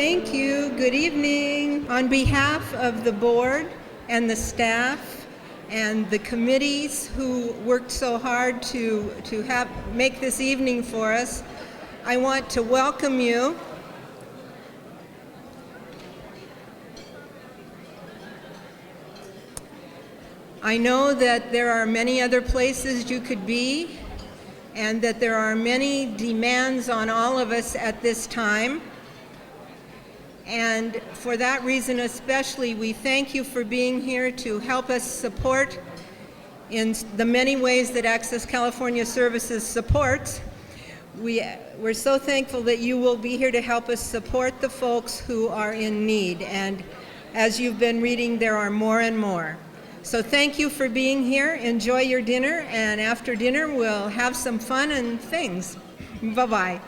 Thank you. Good evening. On behalf of the board and the staff and the committees who worked so hard to make this evening for us, I want to welcome you. I know that there are many other places you could be, and that there are many demands on all of us at this time. And for that reason especially, we thank you for being here to help us support in the many ways that Access California Services supports. We're so thankful that you will be here to help us support the folks who are in need. And as you've been reading, there are more and more. So thank you for being here. Enjoy your dinner, and after dinner we'll have some fun and things. Bye-bye.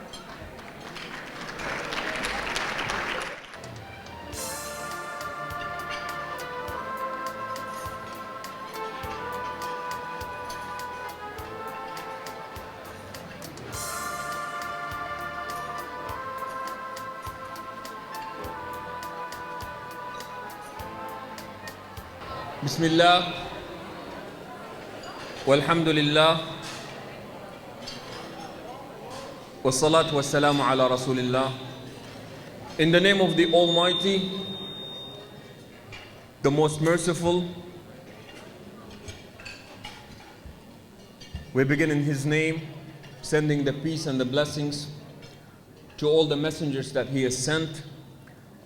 بسم الله والحمد لله والصلاة والسلام على رسول الله. In the name of the Almighty, the most merciful, we begin in His name, sending the peace and the blessings to all the messengers that He has sent.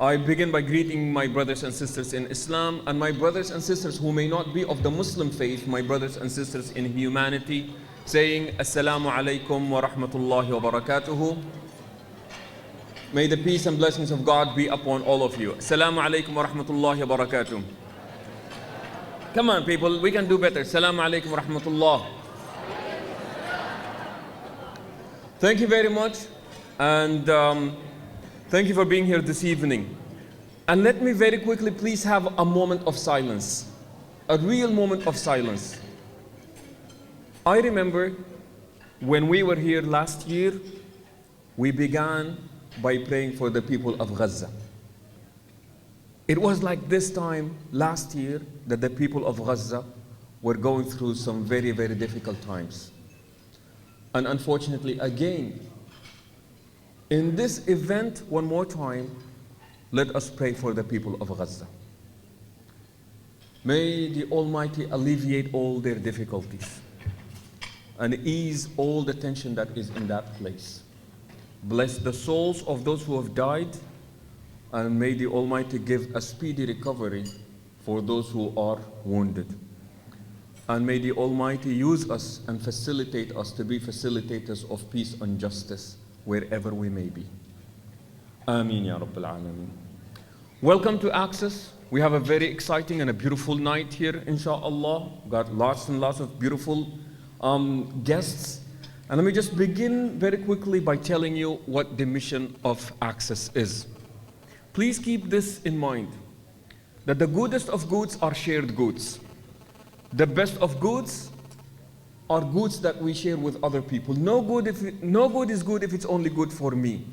I begin by greeting my brothers and sisters in Islam, and my brothers and sisters who may not be of the Muslim faith, my brothers and sisters in humanity, saying Assalamu alaikum wa rahmatullahi wa barakatuhu. May the peace and blessings of God be upon all of you. Assalamu alaikum wa rahmatullahi wa barakatuh. Come on people, we can do better. Assalamu alaikum wa rahmatullah. Thank you very much, and thank you for being here this evening. And let me very quickly please have a moment of silence, a real moment of silence. I remember when we were here last year, we began by praying for the people of Gaza. It was like this time last year that the people of Gaza were going through some very, very difficult times. And unfortunately, again, in this event, one more time, let us pray for the people of Gaza. May the Almighty alleviate all their difficulties and ease all the tension that is in that place. Bless the souls of those who have died, and may the Almighty give a speedy recovery for those who are wounded. And may the Almighty use us and facilitate us to be facilitators of peace and justice wherever we may be. Ameen ya Rabbil Alameen. Welcome to Access. We have a very exciting and a beautiful night here, inshallah. Got lots and lots of beautiful guests. And let me just begin very quickly by telling you what the mission of Access is. Please keep this in mind, that the goodest of goods are shared goods. The best of goods are goods that we share with other people. No good is good if it's only good for me.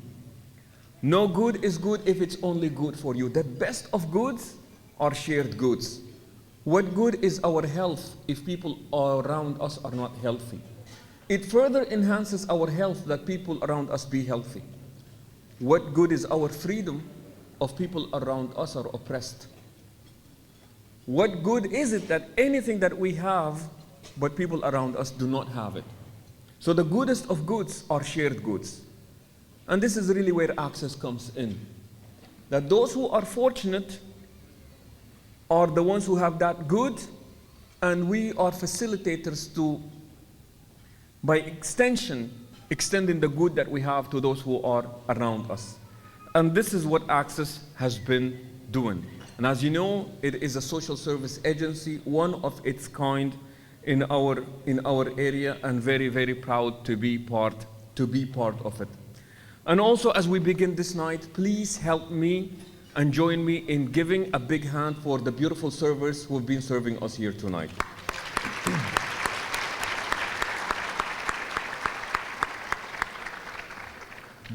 No good is good if it's only good for you. The best of goods are shared goods. What good is our health if people around us are not healthy? It further enhances our health that people around us be healthy. What good is our freedom if people around us are oppressed? What good is it that anything that we have but people around us do not have it? So the goodest of goods are shared goods. And this is really where Access comes in. That those who are fortunate are the ones who have that good, and we are facilitators to, by extension, extending the good that we have to those who are around us. And this is what Access has been doing. And as you know, it is a social service agency, one of its kind in our area, and very, very proud to be part of it. And also, as we begin this night, please help me and join me in giving a big hand for the beautiful servers who have been serving us here tonight.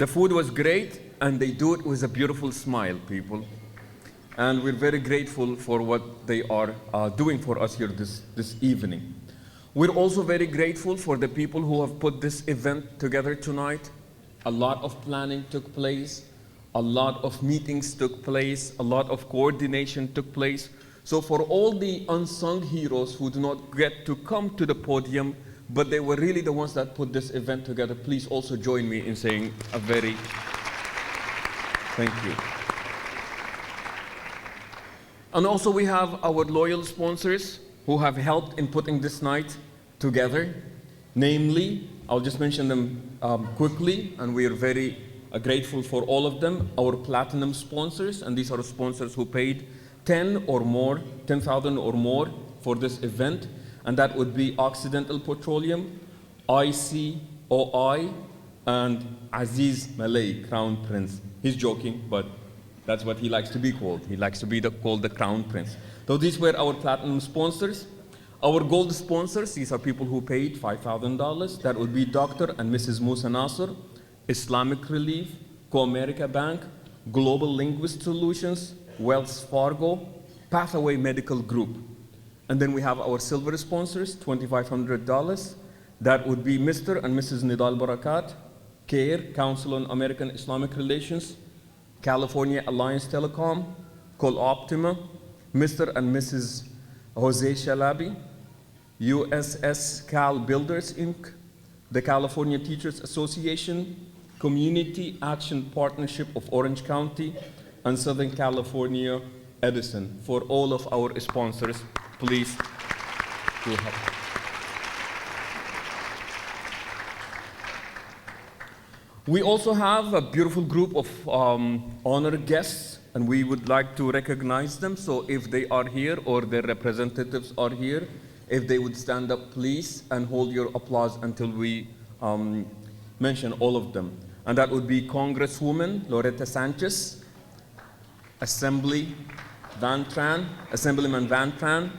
The food was great, and they do it with a beautiful smile, people. And we're very grateful for what they are doing for us here this evening. We're also very grateful for the people who have put this event together tonight. A lot of planning took place, a lot of meetings took place, a lot of coordination took place. So for all the unsung heroes who do not get to come to the podium, but they were really the ones that put this event together, please also join me in saying a very thank you. And also we have our loyal sponsors who have helped in putting this night together. Namely, I'll just mention them quickly, and we are very grateful for all of them. Our platinum sponsors, and these are sponsors who paid 10,000 or more for this event, and that would be Occidental Petroleum, ICOI, and Aziz Malay, Crown Prince. He's joking, but that's what he likes to be called. He likes to be called the Crown Prince. So these were our platinum sponsors. Our gold sponsors, these are people who paid $5,000. That would be Dr. and Mrs. Musa Nasser, Islamic Relief, Co-America Bank, Global Linguist Solutions, Wells Fargo, Pathaway Medical Group. And then we have our silver sponsors, $2,500. That would be Mr. and Mrs. Nidal Barakat, CARE, Council on American Islamic Relations, California Alliance Telecom, Coloptima, Mr. and Mrs. Jose Shalabi, AccessCal Builders, Inc., the California Teachers Association, Community Action Partnership of Orange County, and Southern California Edison. For all of our sponsors, please do help. We also have a beautiful group of honored guests, and we would like to recognize them. So if they are here or their representatives are here, if they would stand up, please, and hold your applause until we mention all of them. And that would be Congresswoman Loretta Sanchez, Assemblyman Van Tran,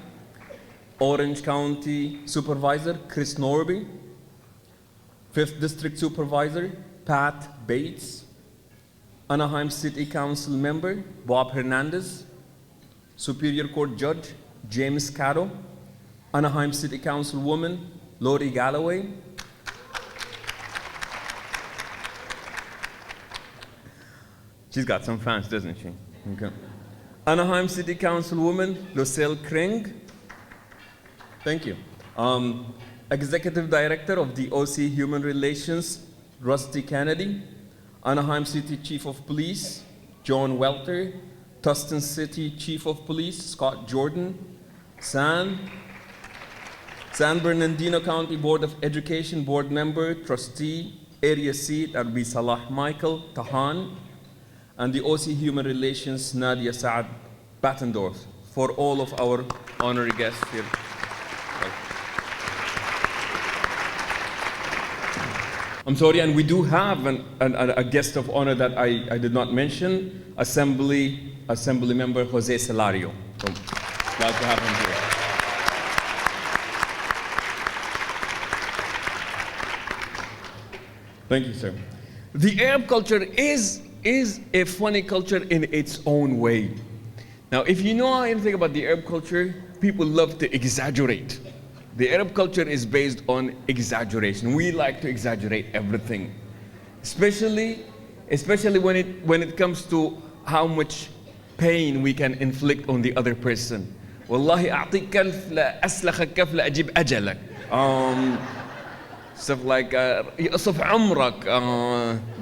Orange County Supervisor Chris Norby, 5th District Supervisor Pat Bates, Anaheim City Council Member Bob Hernandez, Superior Court Judge James Caro, Anaheim City Councilwoman Lori Galloway, she's got some fans, doesn't she? Okay. Anaheim City Councilwoman Lucille Kring, thank you. Executive Director of the OC Human Relations Rusty Kennedy, Anaheim City Chief of Police John Welter, Tustin City Chief of Police Scott Jordan, San Bernardino County Board of Education Board Member, Trustee, Area C, that would be Salah Michael Tahan, and the OC Human Relations Nadia Saad Battendorf, for all of our honorary guests here. I'm sorry, and we do have a guest of honor that I did not mention, Assembly Member Jose Celario. So, glad to have him here. Thank you, sir. The Arab culture is a funny culture in its own way. Now, if you know anything about the Arab culture, people love to exaggerate. The Arab culture is based on exaggeration. We like to exaggerate everything, especially when it comes to how much pain we can inflict on the other person. والله أعطيك كلف لأسلخك كف لأجيب أجلك. Stuff like يقصف عمرك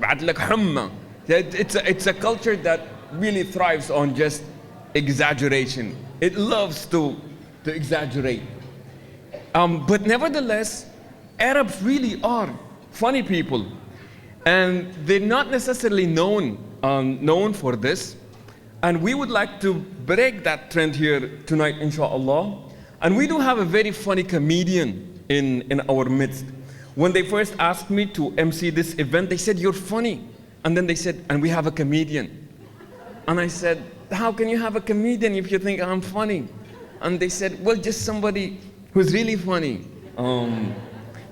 بعد لك حمى. It's a culture that really thrives on just exaggeration. It loves to exaggerate. But nevertheless, Arabs really are funny people, and they're not necessarily known for this. And we would like to break that trend here tonight, inshallah. And we do have a very funny comedian in our midst. When they first asked me to MC this event, they said, "You're funny," and then they said, "And we have a comedian." And I said, "How can you have a comedian if you think I'm funny?" And they said, "Well, just somebody who's really funny."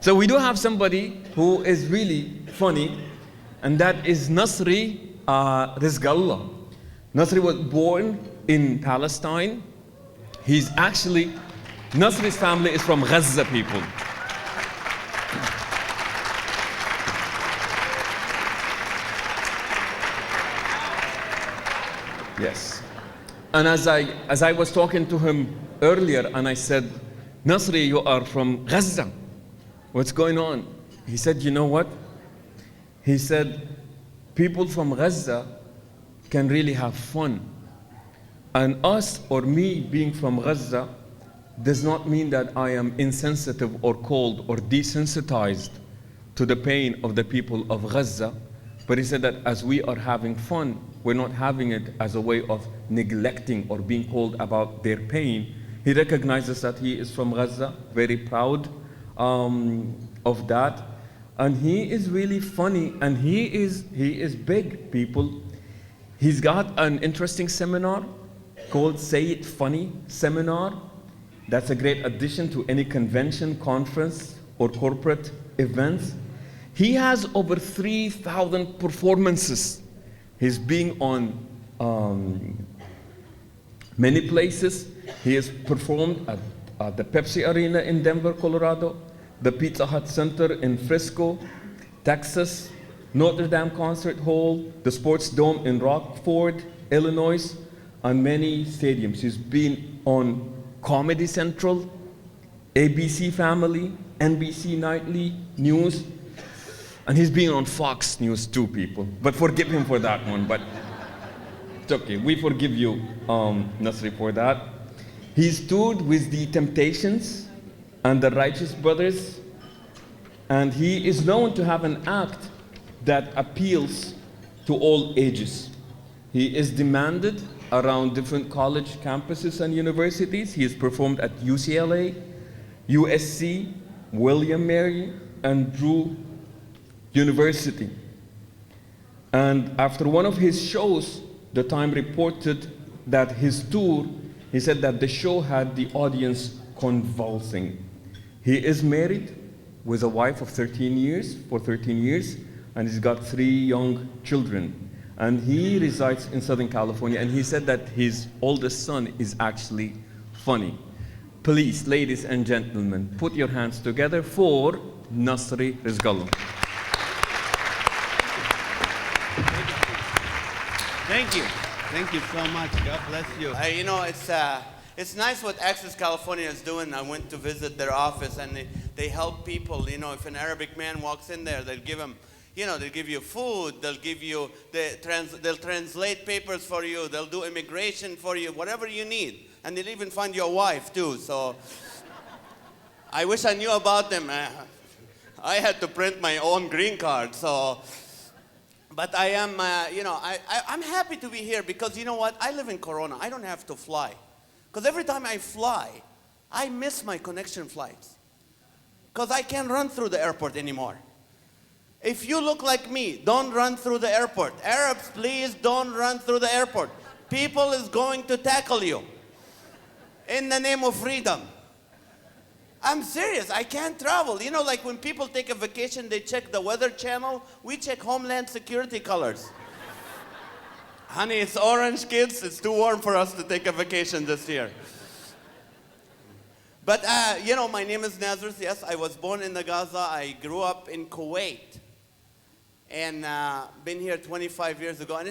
So we do have somebody who is really funny, and that is Nasri Rizgallah. Nasri was born in Palestine. He's actually, Nasri's family is from Gaza people. Yes. And as I was talking to him earlier, and I said, Nasri, you are from Gaza. What's going on? He said, you know what? He said, people from Gaza can really have fun. And us, or me being from Gaza, does not mean that I am insensitive or cold or desensitized to the pain of the people of Gaza. But he said that as we are having fun, we're not having it as a way of neglecting or being cold about their pain. He recognizes that he is from Gaza, very proud of that. And he is really funny, and he is big, people. He's got an interesting seminar called Say It Funny Seminar. That's a great addition to any convention, conference, or corporate events. He has over 3,000 performances. He's been on many places. He has performed at the Pepsi Arena in Denver, Colorado, the Pizza Hut Center in Frisco, Texas, Notre Dame Concert Hall, the Sports Dome in Rockford, Illinois, and many stadiums. He's been on Comedy Central, ABC Family, NBC Nightly News, and he's been on Fox News too, people. But forgive him for that one, but it's okay. We forgive you, Nasri, for that. He's toured with the Temptations and the Righteous Brothers, and he is known to have an act that appeals to all ages. He is demanded around different college campuses and universities. He has performed at UCLA, USC, William Mary, and Drew University. And after one of his shows, the Time reported that his tour, he said that the show had the audience convulsing. He is married with a wife of 13 years, and he's got 3 young children. And he resides in Southern California, and he said that his oldest son is actually funny. Please, ladies and gentlemen, put your hands together for Nasri Rizgallah. Thank you. Thank you so much. God bless you. You know, it's nice what Access California is doing. I went to visit their office, and they help people. You know, if an Arabic man walks in there, they'll give him, you know, they'll give you food, they'll give you, they'll translate papers for you, they'll do immigration for you, whatever you need. And they'll even find your wife too. So I wish I knew about them. I had to print my own green card, so. But I am, you know, I'm happy to be here because you know what? I live in Corona. I don't have to fly. Because every time I fly, I miss my connection flights. Because I can't run through the airport anymore. If you look like me, don't run through the airport. Arabs, please don't run through the airport. People is going to tackle you in the name of freedom. I'm serious, I can't travel. You know, like when people take a vacation, they check the Weather Channel. We check Homeland Security colors. Honey, it's orange, kids. It's too warm for us to take a vacation this year. But, you know, my name is Nazareth. Yes, I was born in the Gaza. I grew up in Kuwait. And been here 25 years ago. And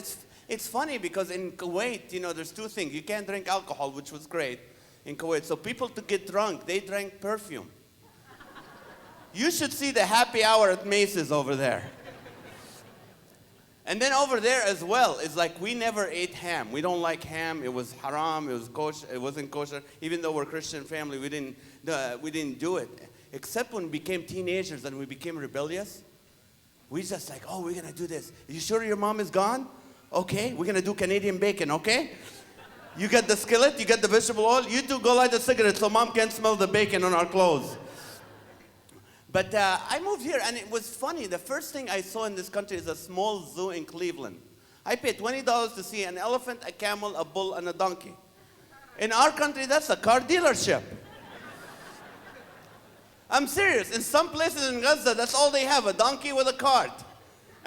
it's funny because in Kuwait, you know, there's 2 things. You can't drink alcohol, which was great in Kuwait. So people to get drunk, they drank perfume. You should see the happy hour at Macy's over there. And then over there as well, it's like we never ate ham. We don't like ham. It was haram. It was kosher. It wasn't kosher. Even though we're a Christian family, we didn't do it. Except when we became teenagers and we became rebellious. We just like, oh, we're gonna do this. You sure your mom is gone? Okay, we're gonna do Canadian bacon, okay? You get the skillet, you get the vegetable oil, you 2 go light a cigarette so mom can't smell the bacon on our clothes. But I moved here and it was funny. The first thing I saw in this country is a small zoo in Cleveland. I paid $20 to see an elephant, a camel, a bull, and a donkey. In our country, that's a car dealership. I'm serious. In some places in Gaza, that's all they have, a donkey with a cart.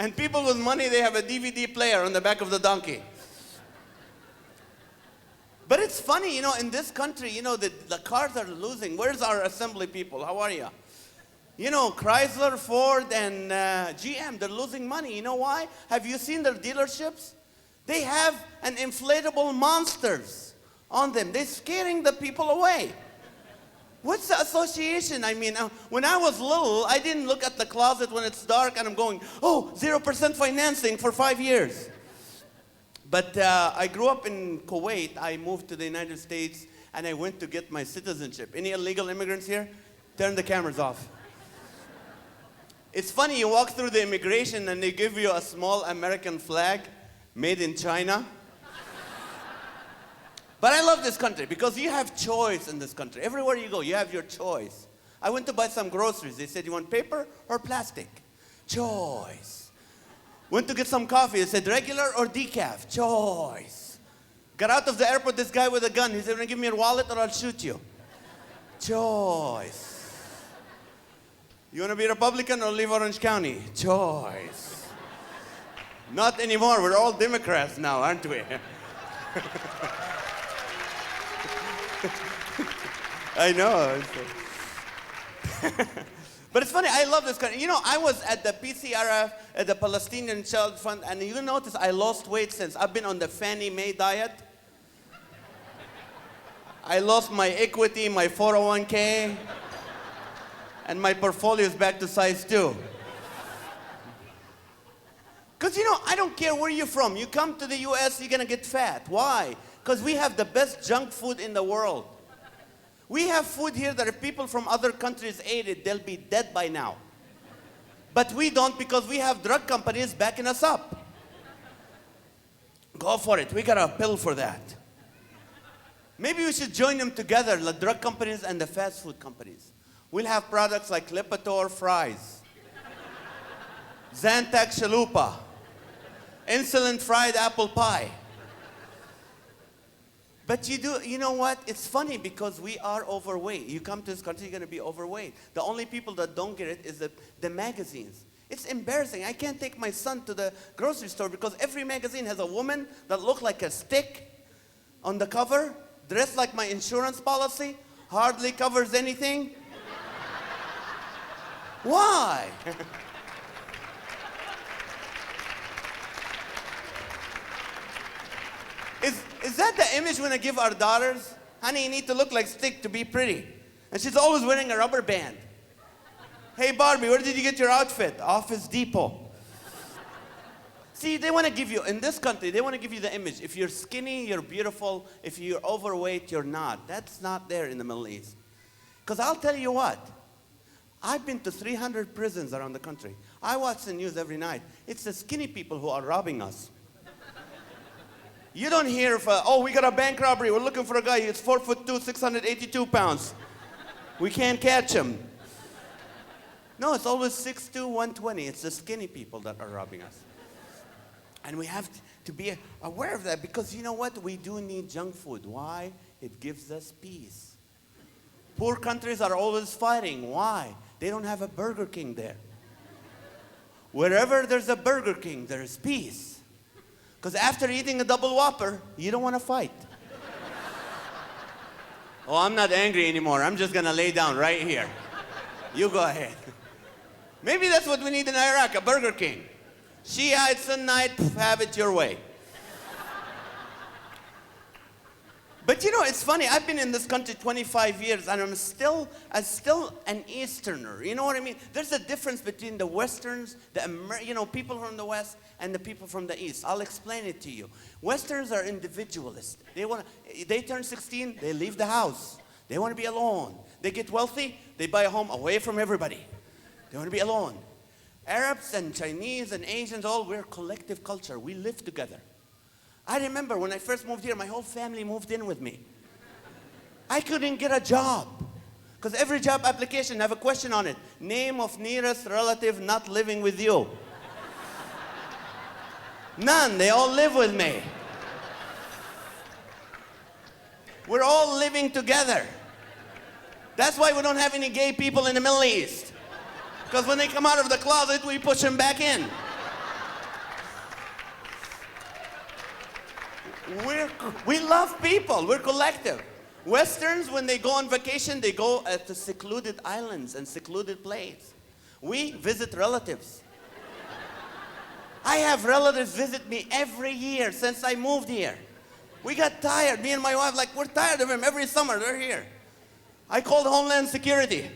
And people with money, they have a DVD player on the back of the donkey. But it's funny, in this country, the cars are losing. Where's our assembly people? How are you? Chrysler, Ford, and GM, they're losing money. You know why? Have you seen their dealerships? They have an inflatable monsters on them. They're scaring the people away. What's the association? I mean, when I was little, I didn't look at the closet when it's dark and I'm going, 0% financing for 5 years. But I grew up in Kuwait. I moved to the United States and I went to get my citizenship. Any illegal immigrants here? Turn the cameras off. It's funny, you walk through the immigration and they give you a small American flag made in China. But I love this country because you have choice in this country. Everywhere you go, you have your choice. I went to buy some groceries. They said, you want paper or plastic? Choice. Went to get some coffee. They said, regular or decaf? Choice. Got out of the airport, this guy with a gun. He said, give me your wallet or I'll shoot you. Choice. You want to be Republican or leave Orange County? Choice. Not anymore. We're all Democrats now, aren't we? I know. But it's funny, I love this country. I was at the PCRF, at the Palestinian Child Fund, and you notice I lost weight since. I've been on the Fannie Mae diet. I lost my equity, my 401k, and my portfolio is back to size 2. Because, I don't care where you're from. You come to the US, you're going to get fat. Why? Because we have the best junk food in the world. We have food here that if people from other countries ate it, they'll be dead by now. But we don't because we have drug companies backing us up. Go for it. We got a pill for that. Maybe we should join them together, the drug companies and the fast food companies. We'll have products like Lipitor fries, Zantac chalupa, insulin fried apple pie. But you know what? It's funny because we are overweight. You come to this country, you're going to be overweight. The only people that don't get it is the magazines. It's embarrassing. I can't take my son to the grocery store because every magazine has a woman that looks like a stick on the cover, dressed like my insurance policy, hardly covers anything. Why? Is that the image when I give our daughters? Honey, you need to look like stick to be pretty. And she's always wearing a rubber band. Hey, Barbie, where did you get your outfit? Office Depot. See, they want to give you, in this country, they want to give you the image. If you're skinny, you're beautiful. If you're overweight, you're not. That's not there in the Middle East. Because I'll tell you what, I've been to 300 prisons around the country. I watch the news every night. It's the skinny people who are robbing us. You don't hear we got a bank robbery. We're looking for a guy. He's 4'2", 682 pounds. We can't catch him. No, it's always 6'2", 120. It's the skinny people that are robbing us. And we have to be aware of that because you know what? We do need junk food. Why? It gives us peace. Poor countries are always fighting. Why? They don't have a Burger King there. Wherever there's a Burger King, there is peace. Because after eating a double Whopper, you don't want to fight. I'm not angry anymore. I'm just going to lay down right here. You go ahead. Maybe that's what we need in Iraq, a Burger King. Shiite, Sunnite, have it your way. But it's funny. I've been in this country 25 years, and I'm still an Easterner. You know what I mean? There's a difference between the Westerns, people from the West, and the people from the East. I'll explain it to you. Westerns are individualists. They turn 16, they leave the house. They want to be alone. They get wealthy, they buy a home away from everybody. They want to be alone. Arabs and Chinese and Asians, we're collective culture. We live together. I remember when I first moved here, my whole family moved in with me. I couldn't get a job because every job application have a question on it. Name of nearest relative not living with you. None, they all live with me. We're all living together. That's why we don't have any gay people in the Middle East. Because when they come out of the closet, we push them back in. We love people. We're collective. Westerns, when they go on vacation, they go to secluded islands and secluded places. We visit relatives. I have relatives visit me every year since I moved here. We got tired. Me and my wife, like, we're tired of him. Every summer, they're here. I called Homeland Security.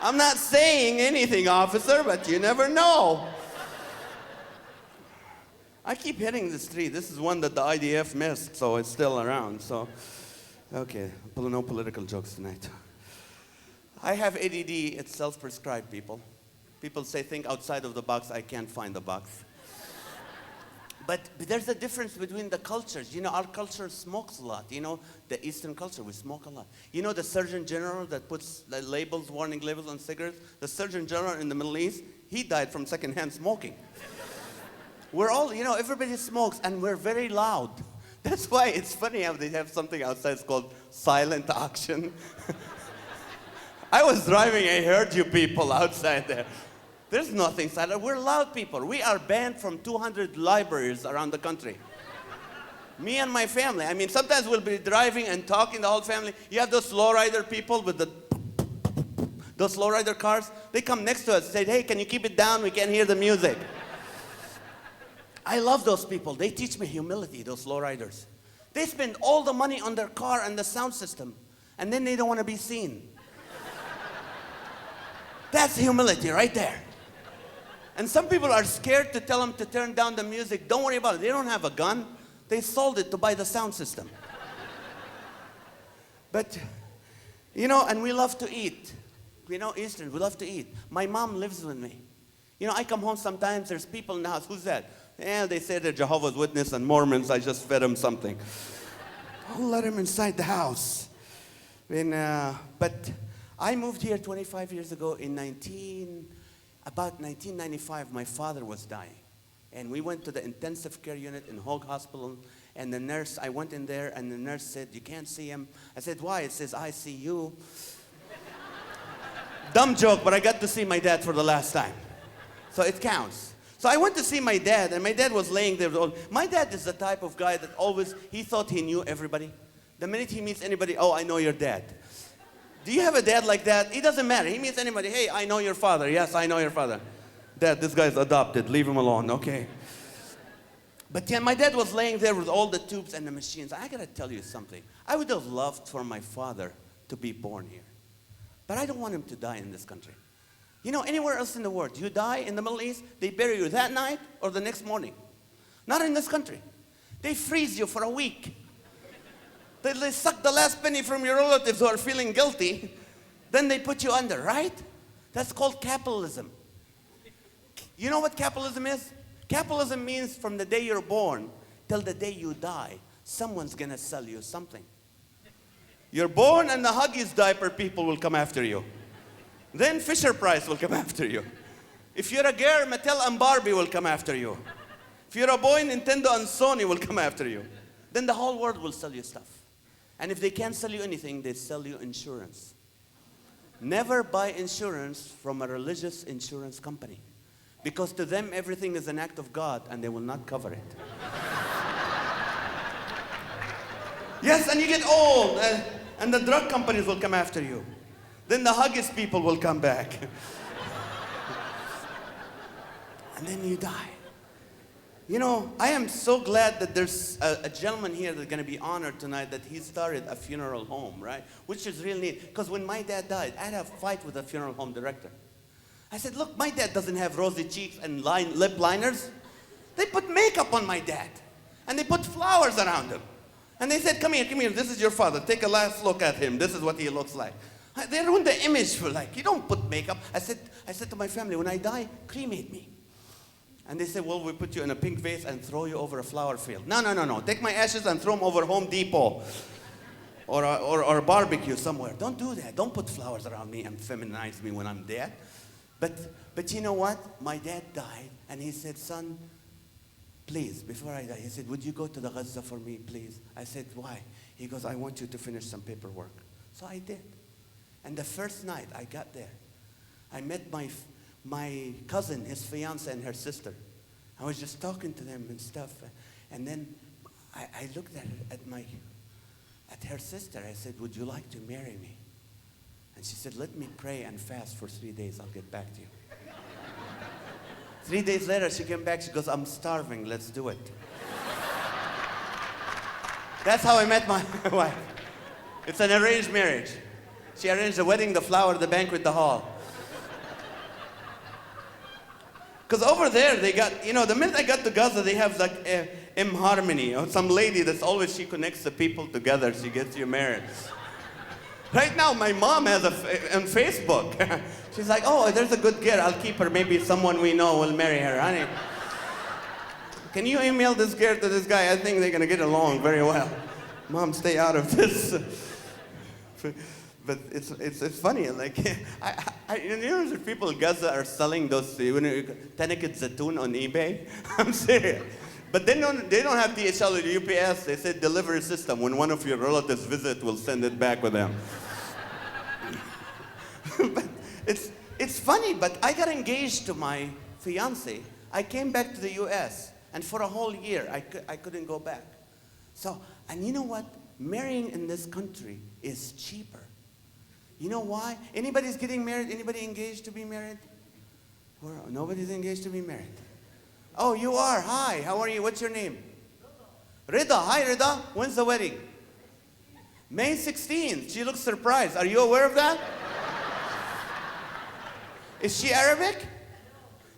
I'm not saying anything, officer, but you never know. I keep hitting this tree. This is one that the IDF missed, so it's still around. So, okay, no political jokes tonight. I have ADD. It's self-prescribed, people. People say, think outside of the box. I can't find the box. But there's a difference between the cultures. You know, our culture smokes a lot. You know, the Eastern culture, we smoke a lot. You know the Surgeon General that puts the labels, warning labels on cigarettes? The Surgeon General in the Middle East, he died from secondhand smoking. We're all, you know, everybody smokes, and we're very loud. That's why it's funny how they have something outside. It's called silent auction. I was driving, I heard you people outside there. There's nothing silent. We're loud people. We are banned from 200 libraries around the country. Me and my family. I mean, sometimes we'll be driving and talking, the whole family. You have those lowrider people with those lowrider cars. They come next to us and say, hey, can you keep it down? We can't hear the music. I love those people. They teach me humility, those lowriders. They spend all the money on their car and the sound system, and then they don't want to be seen. That's humility right there. And some people are scared to tell them to turn down the music. Don't worry about it. They don't have a gun. They sold it to buy the sound system. But, you know, and we love to eat. You know, Eastern, we love to eat. My mom lives with me. You know, I come home sometimes, there's people in the house. Who's that? Yeah, they say they're Jehovah's Witnesses and Mormons. I just fed them something. Don't let them inside the house. But I moved here 25 years ago in about 1995. My father was dying. And we went to the intensive care unit in Hoag Hospital. And the nurse, I went in there, and the nurse said, you can't see him. I said, why? It says, I see you. Dumb joke, but I got to see my dad for the last time. So it counts. So I went to see my dad, and my dad was laying there. My dad is the type of guy that always, he thought he knew everybody. The minute he meets anybody, oh, I know your dad. Do you have a dad like that? It doesn't matter. He meets anybody, hey, I know your father. Yes, I know your father. Dad, this guy's adopted. Leave him alone, okay? But yeah, my dad was laying there with all the tubes and the machines. I gotta tell you something. I would have loved for my father to be born here. But I don't want him to die in this country. You know, anywhere else in the world, you die in the Middle East, they bury you that night or the next morning. Not in this country. They freeze you for a week. They suck the last penny from your relatives who are feeling guilty. Then they put you under, right? That's called capitalism. You know what capitalism is? Capitalism means from the day you're born till the day you die, someone's gonna sell you something. You're born and the Huggies diaper people will come after you. Then Fisher Price will come after you. If you're a girl, Mattel and Barbie will come after you. If you're a boy, Nintendo and Sony will come after you. Then the whole world will sell you stuff. And if they can't sell you anything, they sell you insurance. Never buy insurance from a religious insurance company. Because to them, everything is an act of God, and they will not cover it. Yes, and you get old, and the drug companies will come after you. Then the Huggies people will come back. And then you die. You know, I am so glad that there's a gentleman here that's going to be honored tonight that he started a funeral home, right? Which is really neat. Because when my dad died, I had a fight with the funeral home director. I said, look, my dad doesn't have rosy cheeks and lip liners. They put makeup on my dad. And they put flowers around him. And they said, come here, this is your father. Take a last look at him. This is what he looks like. They ruined the image for like, you don't put makeup. I said to my family, when I die, cremate me. And they said, well, we put you in a pink vase and throw you over a flower field. No. Take my ashes and throw them over Home Depot or a barbecue somewhere. Don't do that. Don't put flowers around me and feminize me when I'm dead. But you know what? My dad died, and he said, son, please, before I die, he said, would you go to the Gaza for me, please? I said, why? He goes, I want you to finish some paperwork. So I did. And the first night I got there, I met my cousin, his fiance, and her sister. I was just talking to them and stuff. And then I looked at her sister. I said, would you like to marry me? And she said, let me pray and fast for 3 days. I'll get back to you. 3 days later, she came back. She goes, I'm starving. Let's do it. That's how I met my wife. It's an arranged marriage. She arranged the wedding, the flower, the banquet, the hall. Because over there, they got, the minute I got to Gaza, they have like harmony. Or some lady that's always, she connects the people together. She gets you married. Right now, my mom has on Facebook. She's like, oh, there's a good girl. I'll keep her. Maybe someone we know will marry her. Honey, can you email this girl to this guy? I think they're going to get along very well. Mom, stay out of this. But it's funny. Like, there's people in Gaza are selling those Tanakat Zatoon on eBay. I'm serious. But they don't have DHL or UPS. They say delivery system. When one of your relatives visit, we'll send it back with them. But it's funny, but I got engaged to my fiance. I came back to the US, and for a whole year, I couldn't go back. So, and you know what? Marrying in this country is cheaper. You know why? Anybody's getting married? Anybody engaged to be married? Nobody's engaged to be married. Oh, you are. Hi, how are you? What's your name? Rida. Hi, Rida. When's the wedding? May 16th. She looks surprised. Are you aware of that? Is she Arabic?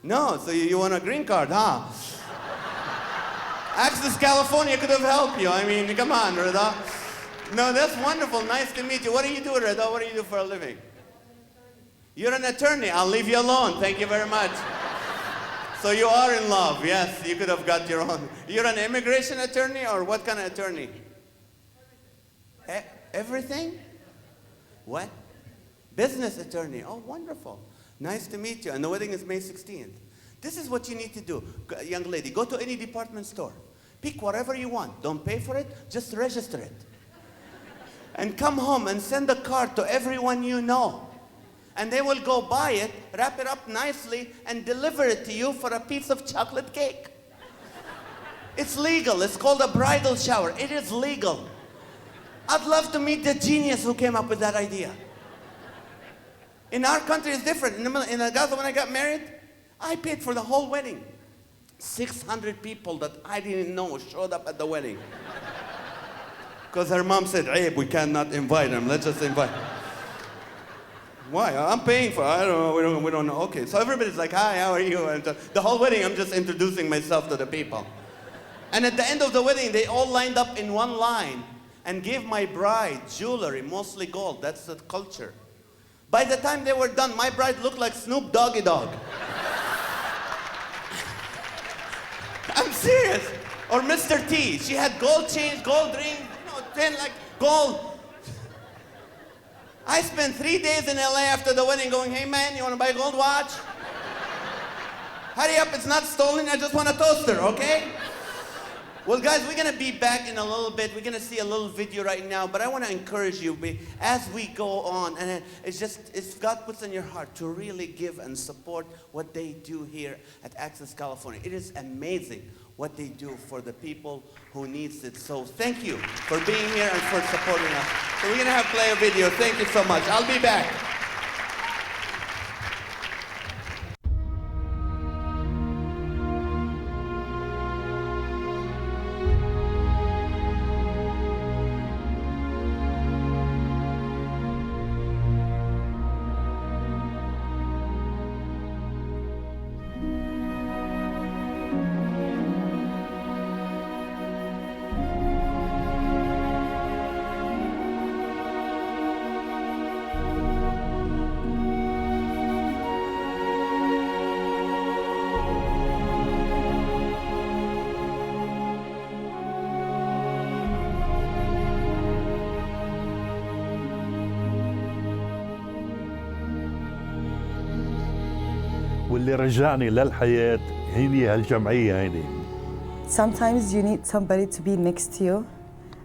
No, so you want a green card, huh? Access California could have helped you. I mean, come on, Rida. No, that's wonderful. Nice to meet you. What do you do, Rida? What do you do for a living? You're an attorney. I'll leave you alone. Thank you very much. So you are in love. Yes, you could have got your own. You're an immigration attorney or what kind of attorney? Everything? What? Business attorney. Oh, wonderful. Nice to meet you. And the wedding is May 16th. This is what you need to do. Young lady, go to any department store. Pick whatever you want. Don't pay for it. Just register it. And come home and send a card to everyone you know. And they will go buy it, wrap it up nicely, and deliver it to you for a piece of chocolate cake. It's legal. It's called a bridal shower. It is legal. I'd love to meet the genius who came up with that idea. In our country, it's different. In Gaza, when I got married, I paid for the whole wedding. 600 people that I didn't know showed up at the wedding. Because her mom said, Abe, we cannot invite them. Let's just invite them. Why? I'm paying for it. I don't know. We don't know. Okay. So everybody's like, hi, how are you? And the whole wedding, I'm just introducing myself to the people. And at the end of the wedding, they all lined up in one line and gave my bride jewelry, mostly gold. That's the culture. By the time they were done, my bride looked like Snoop Doggy Dogg. I'm serious. Or Mr. T. She had gold chains, gold rings, 10 like gold. I spent 3 days in LA after the wedding going, hey man, you want to buy a gold watch? Hurry up, it's not stolen, I just want a toaster, okay? Well guys, we're going to be back in a little bit. We're going to see a little video right now, but I want to encourage you as we go on, and it's God puts in your heart to really give and support what they do here at Access California. It is amazing what they do for the people who needs it. So thank you for being here and for supporting us. So we're going to play a video. Thank you so much. I'll be back. واللي رجعني للحياة هي هالجمعية هيني. Sometimes you need somebody to be next to you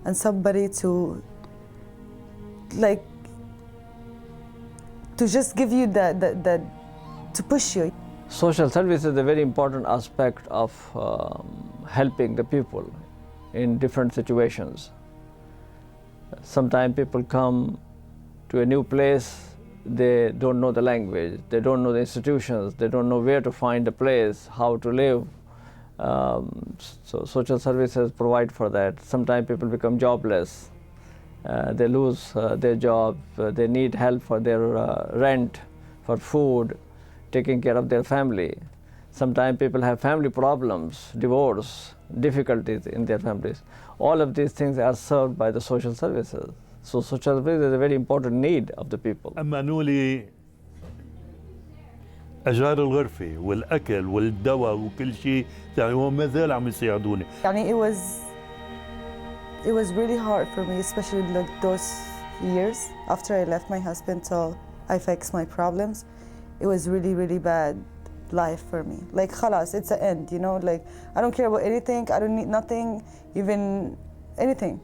and somebody to just give you to push you. Social service is a very important aspect of helping the people in different situations. Sometimes people come to a new place, they don't know the language, they don't know the institutions, they don't know where to find a place, how to live. So social services provide for that. Sometimes people become jobless, they lose their job, they need help for their rent, for food, taking care of their family. Sometimes people have family problems, divorce, difficulties in their families. All of these things are served by the social services. So social service is a very important need of the people. أمنوا لي أجار الغرفة والأكل والدواء وكل شيء، يعني هم ما زال عم يساعدوني. يعني it was really hard for me, especially like those years after I left my husband till I fixed my problems. It was really, really bad life for me. Like, khalas, it's an end, you know? Like, I don't care about anything, I don't need nothing, even anything.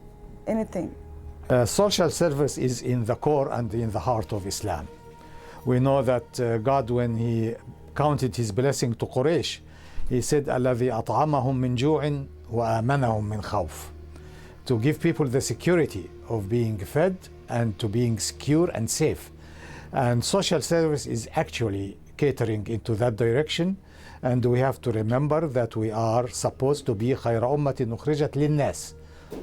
Social service is in the core and in the heart of Islam. We know that God, when He counted His blessing to Quraysh, He said, الذي أطعمهم من جوع وآمنهم من خوف. To give people the security of being fed and to being secure and safe. And social service is actually catering into that direction. And we have to remember that we are supposed to be خير أمة أخرجت للناس.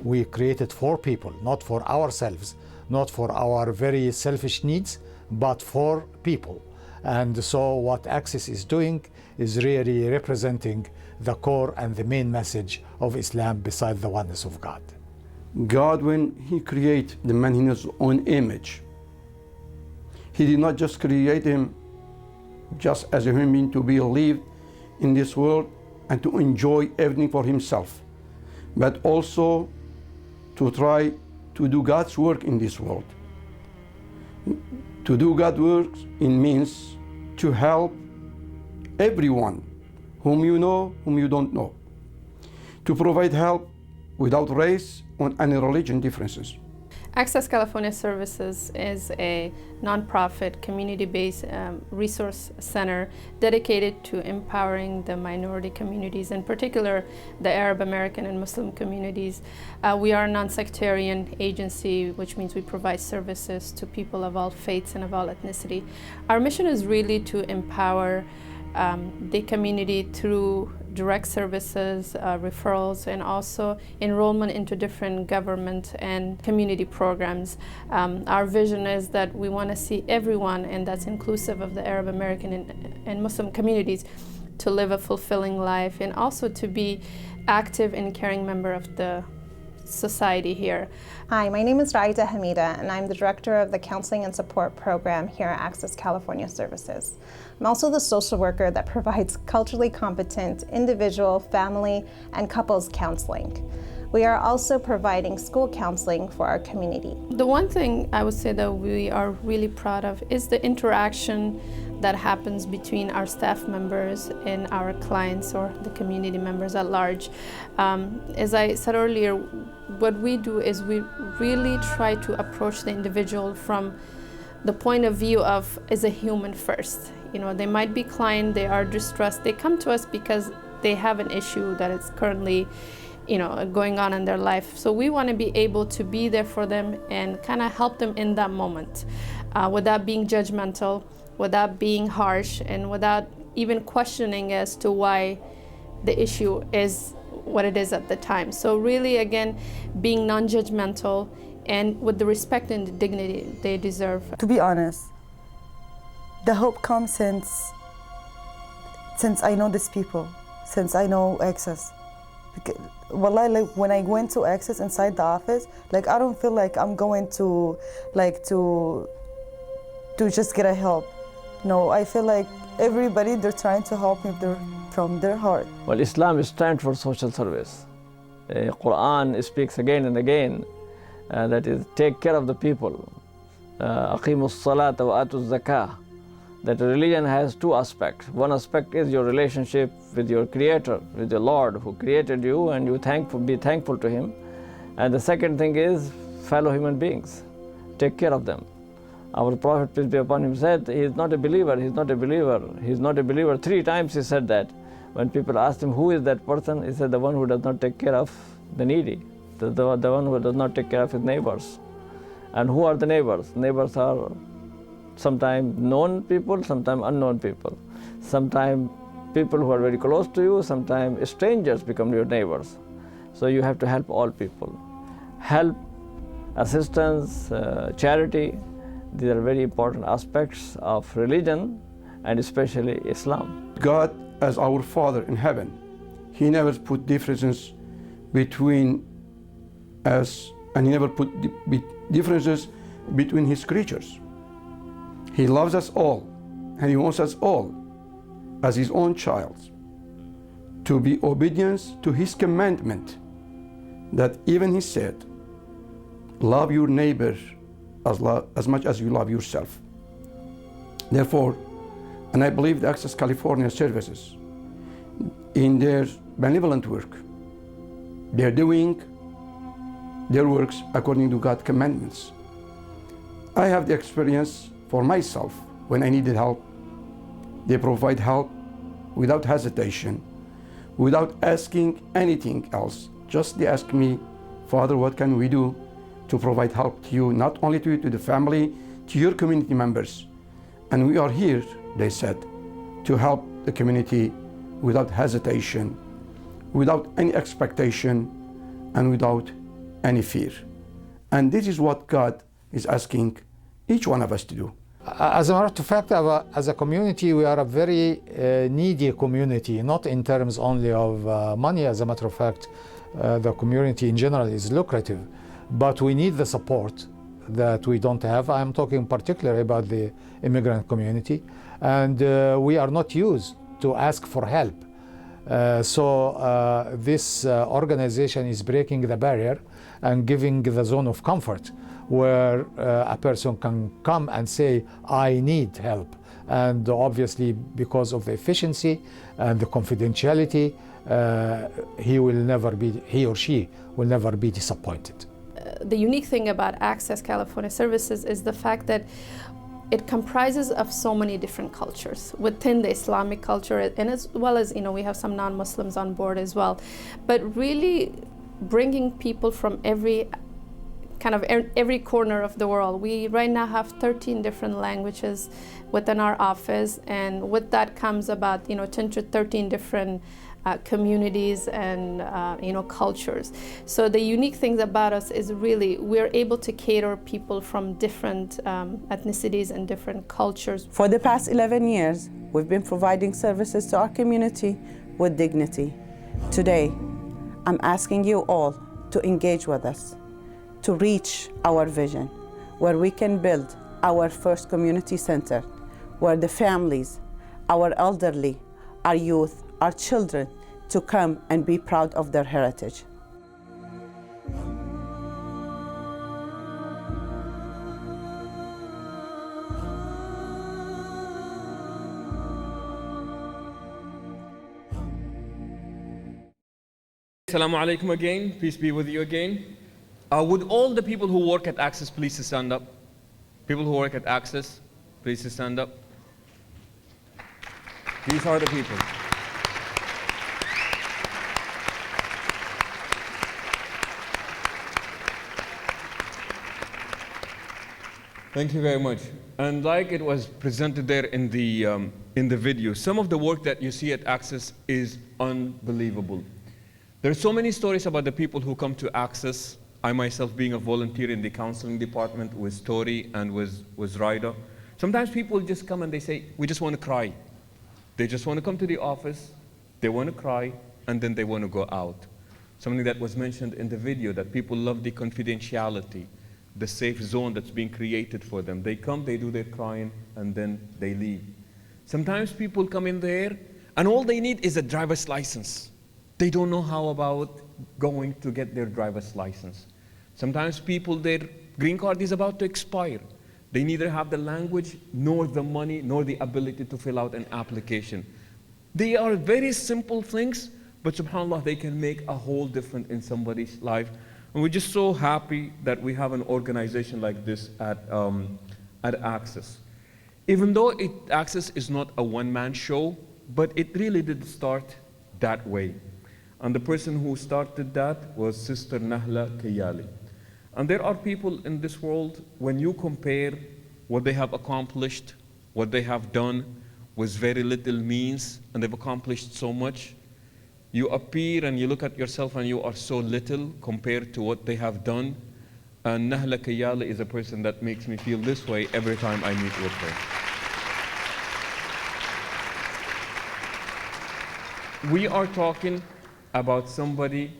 We created for people, not for ourselves, not for our very selfish needs, but for people. And so what Access is doing is really representing the core and the main message of Islam beside the oneness of God. God, when He created the man in His own image, He did not just create him just as a human being to be lived in this world and to enjoy everything for himself, but also to try to do God's work in this world. To do God's work means to help everyone, whom you know, whom you don't know. To provide help without race or any religion differences. Access California Services is a nonprofit, community-based resource center dedicated to empowering the minority communities, in particular the Arab American and Muslim communities. We are a non-sectarian agency, which means we provide services to people of all faiths and of all ethnicity. Our mission is really to empower the community through direct services, referrals, and also enrollment into different government and community programs. Our vision is that we want to see everyone, and that's inclusive of the Arab American and Muslim communities, to live a fulfilling life and also to be active and caring member of the society here. Hi, my name is Raida Hamida, and I'm the Director of the Counseling and Support Program here at Access California Services. I'm also the social worker that provides culturally competent individual, family, and couples counseling. We are also providing school counseling for our community. The one thing I would say that we are really proud of is the interaction that happens between our staff members and our clients or the community members at large. As I said earlier, what we do is we really try to approach the individual from the point of view of as a human first. You know, they might be client, they are distressed, they come to us because they have an issue that is currently going on in their life. So we want to be able to be there for them and kind of help them in that moment without being judgmental, without being harsh, and without even questioning as to why the issue is what it is at the time. So really, again, being non-judgmental and with the respect and the dignity they deserve. To be honest, the hope comes since I know these people, since I know Access. Wallahi, like when I went to Access inside the office, like I don't feel like I'm going to just get a help. No, I feel like everybody, they're trying to help me from their heart. Well, Islam stands for social service. Quran speaks again and again that is, take care of the people. Aqimus salata wa atuz zakah. That religion has two aspects. One aspect is your relationship with your Creator, with the Lord who created you, and you be thankful to Him. And the second thing is fellow human beings. Take care of them. Our Prophet, peace be upon him, said, he is not a believer, he is not a believer, he is not a believer. 3 times he said that. When people asked him, who is that person? He said, the one who does not take care of the needy, the one who does not take care of his neighbors. And who are the neighbors? Neighbors are sometimes known people, sometimes unknown people. Sometimes people who are very close to you, sometimes strangers become your neighbors. So you have to help all people. Help, assistance, charity, these are very important aspects of religion and especially Islam. God, as our Father in heaven, He never put differences between us, and He never put differences between His creatures. He loves us all, and He wants us all as His own child to be obedient to His commandment, that even He said, love your neighbor as much as you love yourself. Therefore, and I believe the Access California services, in their benevolent work, they're doing their works according to God's commandments. I have the experience for myself. When I needed help, they provide help without hesitation, without asking anything else. Just they ask me, Father, what can we do to provide help to you, not only to you, to the family, to your community members. And we are here, they said, to help the community without hesitation, without any expectation, and without any fear. And this is what God is asking each one of us to do. As a matter of fact, as a community, we are a very needy community, not in terms only of money. As a matter of fact, the community in general is lucrative, but we need the support that we don't have. I'm talking particularly about the immigrant community, and we are not used to ask for help. So this organization is breaking the barrier and giving the zone of comfort where a person can come and say, I need help. And obviously, because of the efficiency and the confidentiality, he or she will never be disappointed. The unique thing about Access California Services is the fact that it comprises of so many different cultures within the Islamic culture, and as well as, we have some non-Muslims on board as well. But really bringing people from every corner of the world. We right now have 13 different languages within our office, and with that comes about 10 to 13 different communities and cultures. So the unique things about us is really we're able to cater people from different ethnicities and different cultures. For the past 11 years, we've been providing services to our community with dignity. Today, I'm asking you all to engage with us, to reach our vision, where we can build our first community center, where the families, our elderly, our youth, our children, to come and be proud of their heritage. Assalamu alaikum again, peace be with you again. Would all the people who work at Access please stand up? People who work at Access, please stand up. These are the people. Thank you very much. And like it was presented there in the video, some of the work that you see at Access is unbelievable. There are so many stories about the people who come to Access. I myself being a volunteer in the counseling department with Tori and with Raida. Sometimes people just come and they say, we just want to cry. They just want to come to the office, they want to cry, and then they want to go out. Something that was mentioned in the video, that people love the confidentiality, the safe zone that's being created for them. They come, they do their crying, and then they leave. Sometimes people come in there, and all they need is a driver's license. They don't know how about going to get their driver's license. Sometimes people, their green card is about to expire. They neither have the language, nor the money, nor the ability to fill out an application. They are very simple things, but subhanAllah, they can make a whole difference in somebody's life. And we're just so happy that we have an organization like this at at Access. Even though Access is not a one-man show, but it really did start that way. And the person who started that was Sister Nahla Kayali. And there are people in this world, when you compare what they have accomplished, what they have done with very little means, and they've accomplished so much, you appear and you look at yourself and you are so little compared to what they have done. And Nahla Kayali is a person that makes me feel this way every time I meet with her. We are talking about somebody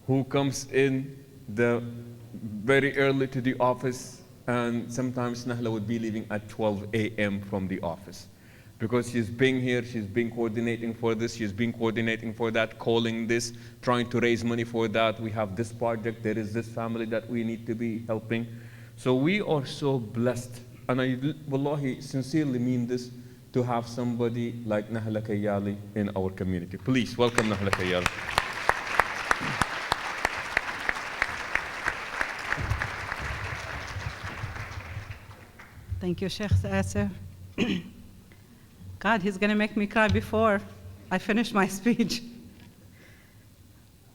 who comes in very early to the office, and sometimes Nahla would be leaving at 12 a.m. from the office. Because she's been here, she's been coordinating for this, she's been coordinating for that, calling this, trying to raise money for that. We have this project, there is this family that we need to be helping. So we are so blessed, and I wallahi sincerely mean this, to have somebody like Nahla Kayali in our community. Please welcome Nahla Kayali. Thank you, Sheikh Asser. God, he's going to make me cry before I finish my speech.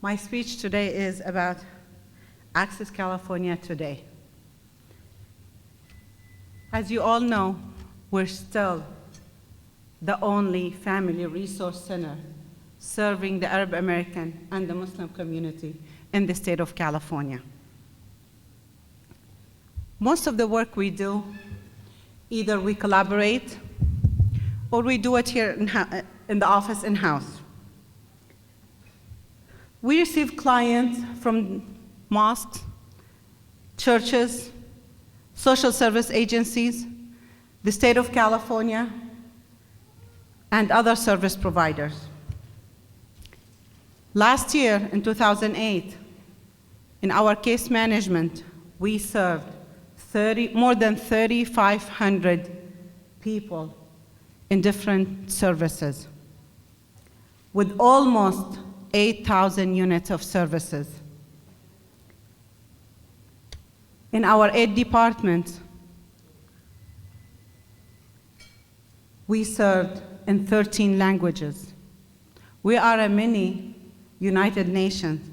My speech today is about Access California today. As you all know, we're still the only family resource center serving the Arab American and the Muslim community in the state of California. Most of the work we do, either we collaborate or we do it here in the office in-house. We receive clients from mosques, churches, social service agencies, the state of California, and other service providers. Last year, in 2008, in our case management, we served more than 3,500 people in different services, with almost 8,000 units of services. In our 8 departments, we served in 13 languages. We are a mini United Nations.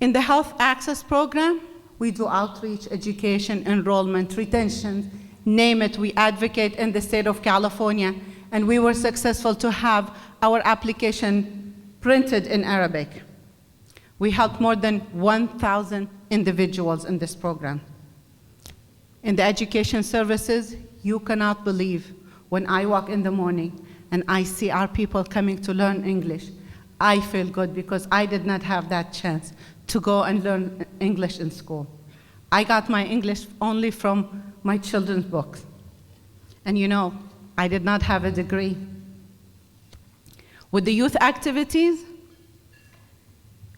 In the Health Access Program, we do outreach, education, enrollment, retention, name it, we advocate in the state of California, and we were successful to have our application printed in Arabic. We helped more than 1,000 individuals in this program. In the education services, you cannot believe when I walk in the morning and I see our people coming to learn English, I feel good because I did not have that chance to go and learn English in school. I got my English only from my children's books. And you know, I did not have a degree. With the youth activities,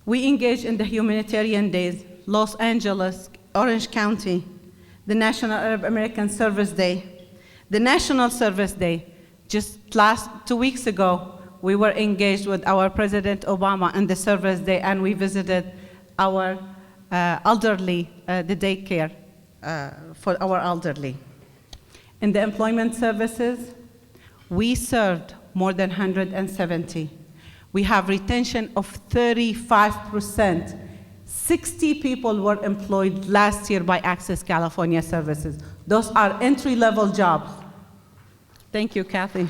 we engage in the humanitarian days, Los Angeles, Orange County, the National Arab American Service Day, the National Service Day. Just 2 weeks ago, we were engaged with our President Obama on the Service Day, and we visited our elderly, the daycare for our elderly. In the employment services, we served more than 170. We have retention of 35%. 60 people were employed last year by Access California Services. Those are entry-level jobs. Thank you, Kathy.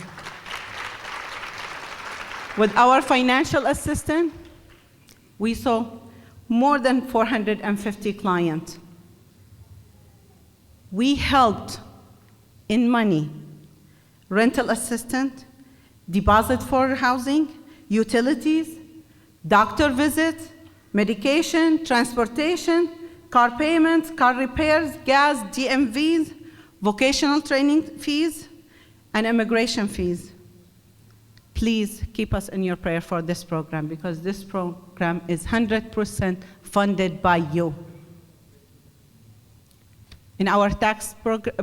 With our financial assistance, we saw more than 450 clients. We helped in money, rental assistance, deposit for housing, utilities, doctor visits, medication, transportation, car payments, car repairs, gas, DMVs, vocational training fees, and immigration fees. Please keep us in your prayer for this program, because this program is 100% funded by you. In our tax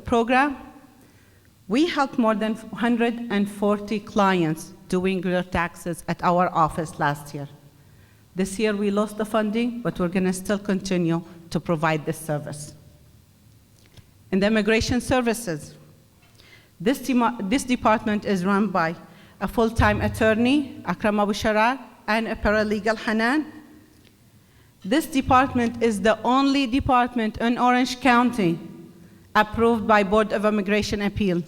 program, we helped more than 140 clients doing their taxes at our office last year. This year we lost the funding, but we're going to still continue to provide this service. In the immigration services, this department is run by a full-time attorney, Akram Abu Sharar, and a paralegal, Hanan. This department is the only department in Orange County approved by Board of Immigration Appeals.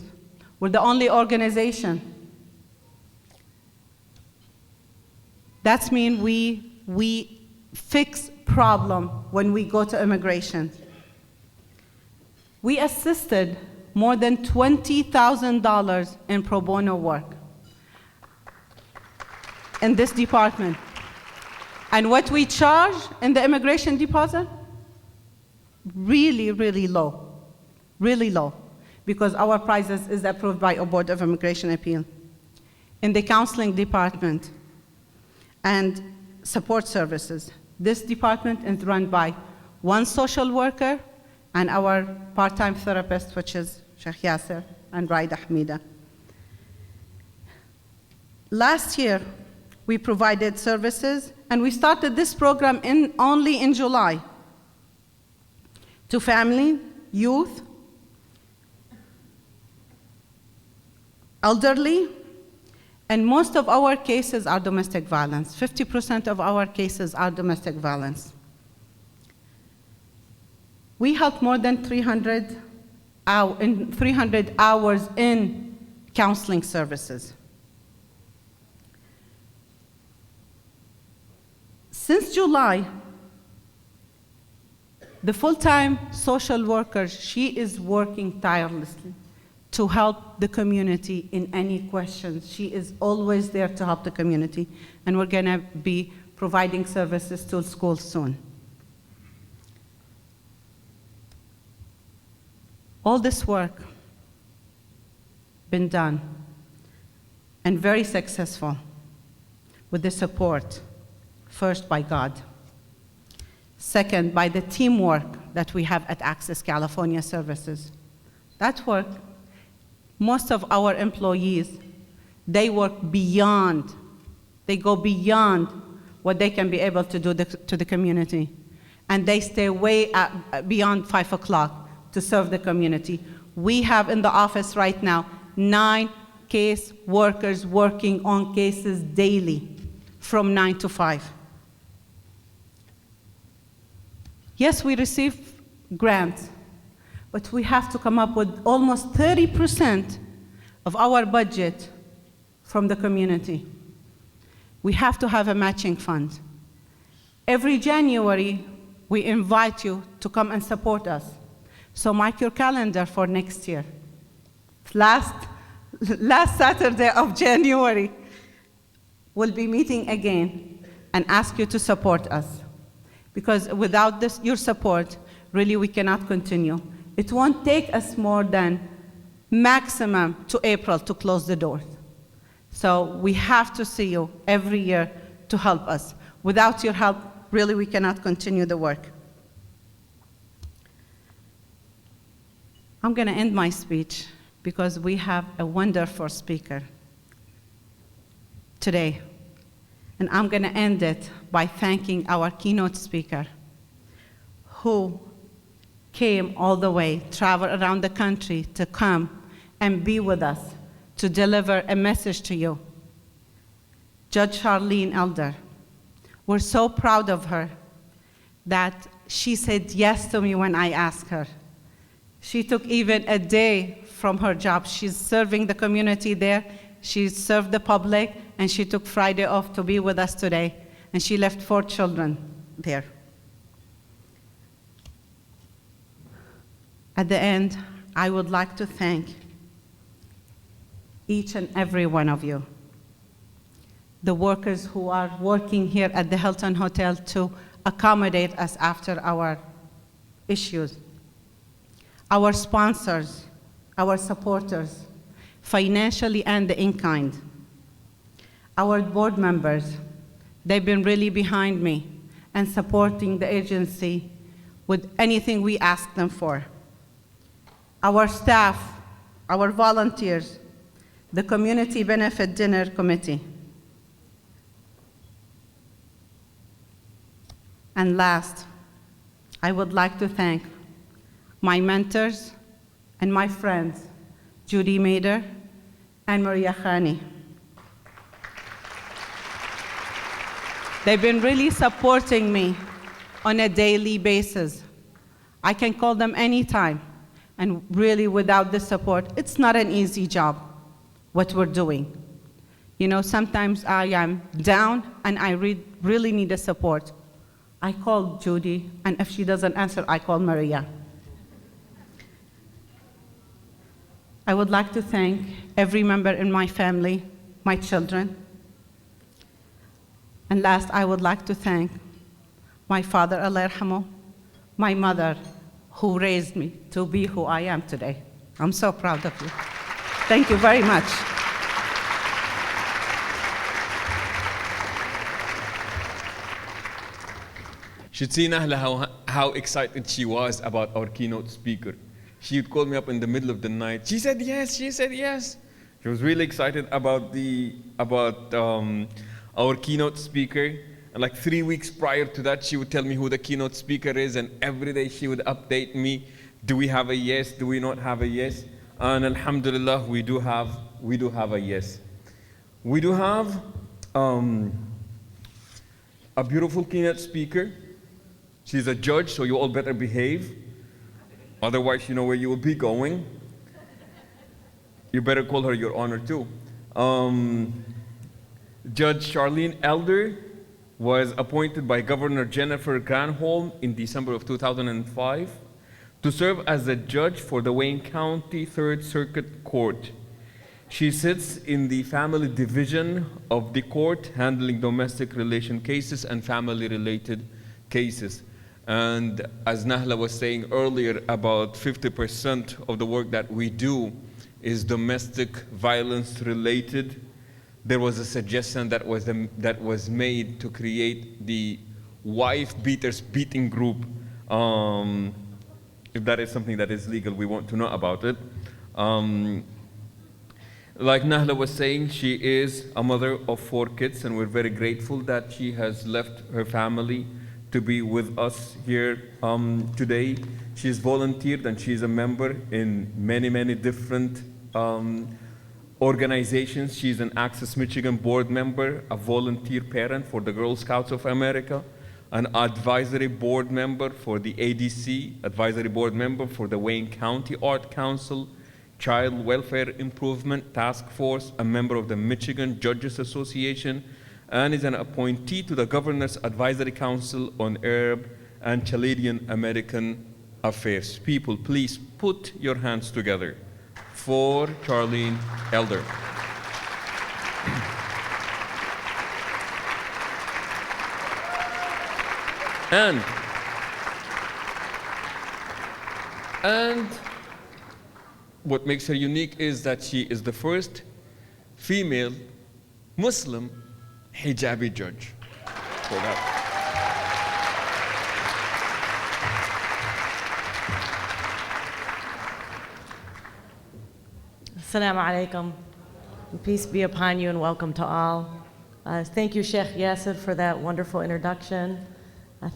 We're the only organization. That means we fix problem when we go to immigration. We assisted more than $20,000 in pro bono work in this department. And what we charge in the immigration deposit? Really, really low. Really low. Because our prices is approved by a Board of Immigration Appeal. In the counseling department and support services, this department is run by one social worker and our part-time therapist, which is Sheikh Yasser and Raida Hamida. Last year, we provided services, and we started this program only in July, to family, youth, elderly, and most of our cases are domestic violence. 50% of our cases are domestic violence. We helped more than 300 hours in counseling services. Since July, the full-time social worker, she is working tirelessly to help the community in any questions. She is always there to help the community, and we're gonna be providing services to schools soon. All this work been done and very successful with the support, first by God, second by the teamwork that we have at Access California Services. That work, most of our employees, they work beyond, they go beyond what they can be able to do to the community. And they stay way beyond 5 o'clock to serve the community. We have in the office right now 9 case workers working on cases daily from 9 to 5. Yes, we receive grants, but we have to come up with almost 30% of our budget from the community. We have to have a matching fund. Every January, we invite you to come and support us. So mark your calendar for next year. Last Saturday of January, we'll be meeting again and ask you to support us. Because without your support, really we cannot continue. It won't take us more than maximum to April to close the doors. So we have to see you every year to help us. Without your help, really we cannot continue the work. I'm gonna end my speech because we have a wonderful speaker today. And I'm gonna end it by thanking our keynote speaker who came all the way, traveled around the country to come and be with us, to deliver a message to you. Judge Charlene Elder. We're so proud of her that she said yes to me when I asked her. She took even a day from her job. She's serving the community there. She served the public, and she took Friday off to be with us today. And she left 4 children there. At the end, I would like to thank each and every one of you, the workers who are working here at the Hilton Hotel to accommodate us after our issues, our sponsors, our supporters, financially and in kind, our board members. They've been really behind me and supporting the agency with anything we ask them for. Our staff, our volunteers, the Community Benefit Dinner Committee. And last, I would like to thank my mentors and my friends, Judy Mader and Maria Khani. They've been really supporting me on a daily basis. I can call them anytime, and really without the support, it's not an easy job, what we're doing. You know, sometimes I am down and I really need the support. I call Judy, and if she doesn't answer, I call Maria. I would like to thank every member in my family, my children. And last, I would like to thank my father, Allah yarhamu, my mother, who raised me to be who I am today. I'm so proud of you. Thank you very much. Should see Nahla how excited she was about our keynote speaker. She would call me up in the middle of the night. She said yes, she said yes. She was really excited about our keynote speaker. And like 3 weeks prior to that, she would tell me who the keynote speaker is, and every day she would update me. Do we have a yes? Do we not have a yes? And alhamdulillah, we do have a yes. We do have a beautiful keynote speaker. She's a judge, so you all better behave. Otherwise, you know where you will be going. You better call her your honor too. Judge Charlene Elder was appointed by Governor Jennifer Granholm in December of 2005 to serve as a judge for the Wayne County Third Circuit Court. She sits in the family division of the court, handling domestic relation cases and family-related cases. And as Nahla was saying earlier, about 50% of the work that we do is domestic violence related. There was a suggestion that was made to create the wife beaters beating group. If that is something that is legal, we want to know about it. Like Nahla was saying, she is a mother of 4 kids, and we're very grateful that she has left her family to be with us here today. She's volunteered and she's a member in many, many different organizations. She's an Access Michigan board member, a volunteer parent for the Girl Scouts of America, an advisory board member for the ADC, advisory board member for the Wayne County Art Council, Child Welfare Improvement Task Force, a member of the Michigan Judges Association, and is an appointee to the Governor's Advisory Council on Arab and Chaldean American Affairs. People, please put your hands together for Charlene Elder. And what makes her unique is that she is the first female Muslim hijabi judge. So that. Assalamu alaikum. Peace be upon you and welcome to all. Thank you, Sheikh Yasser, for that wonderful introduction.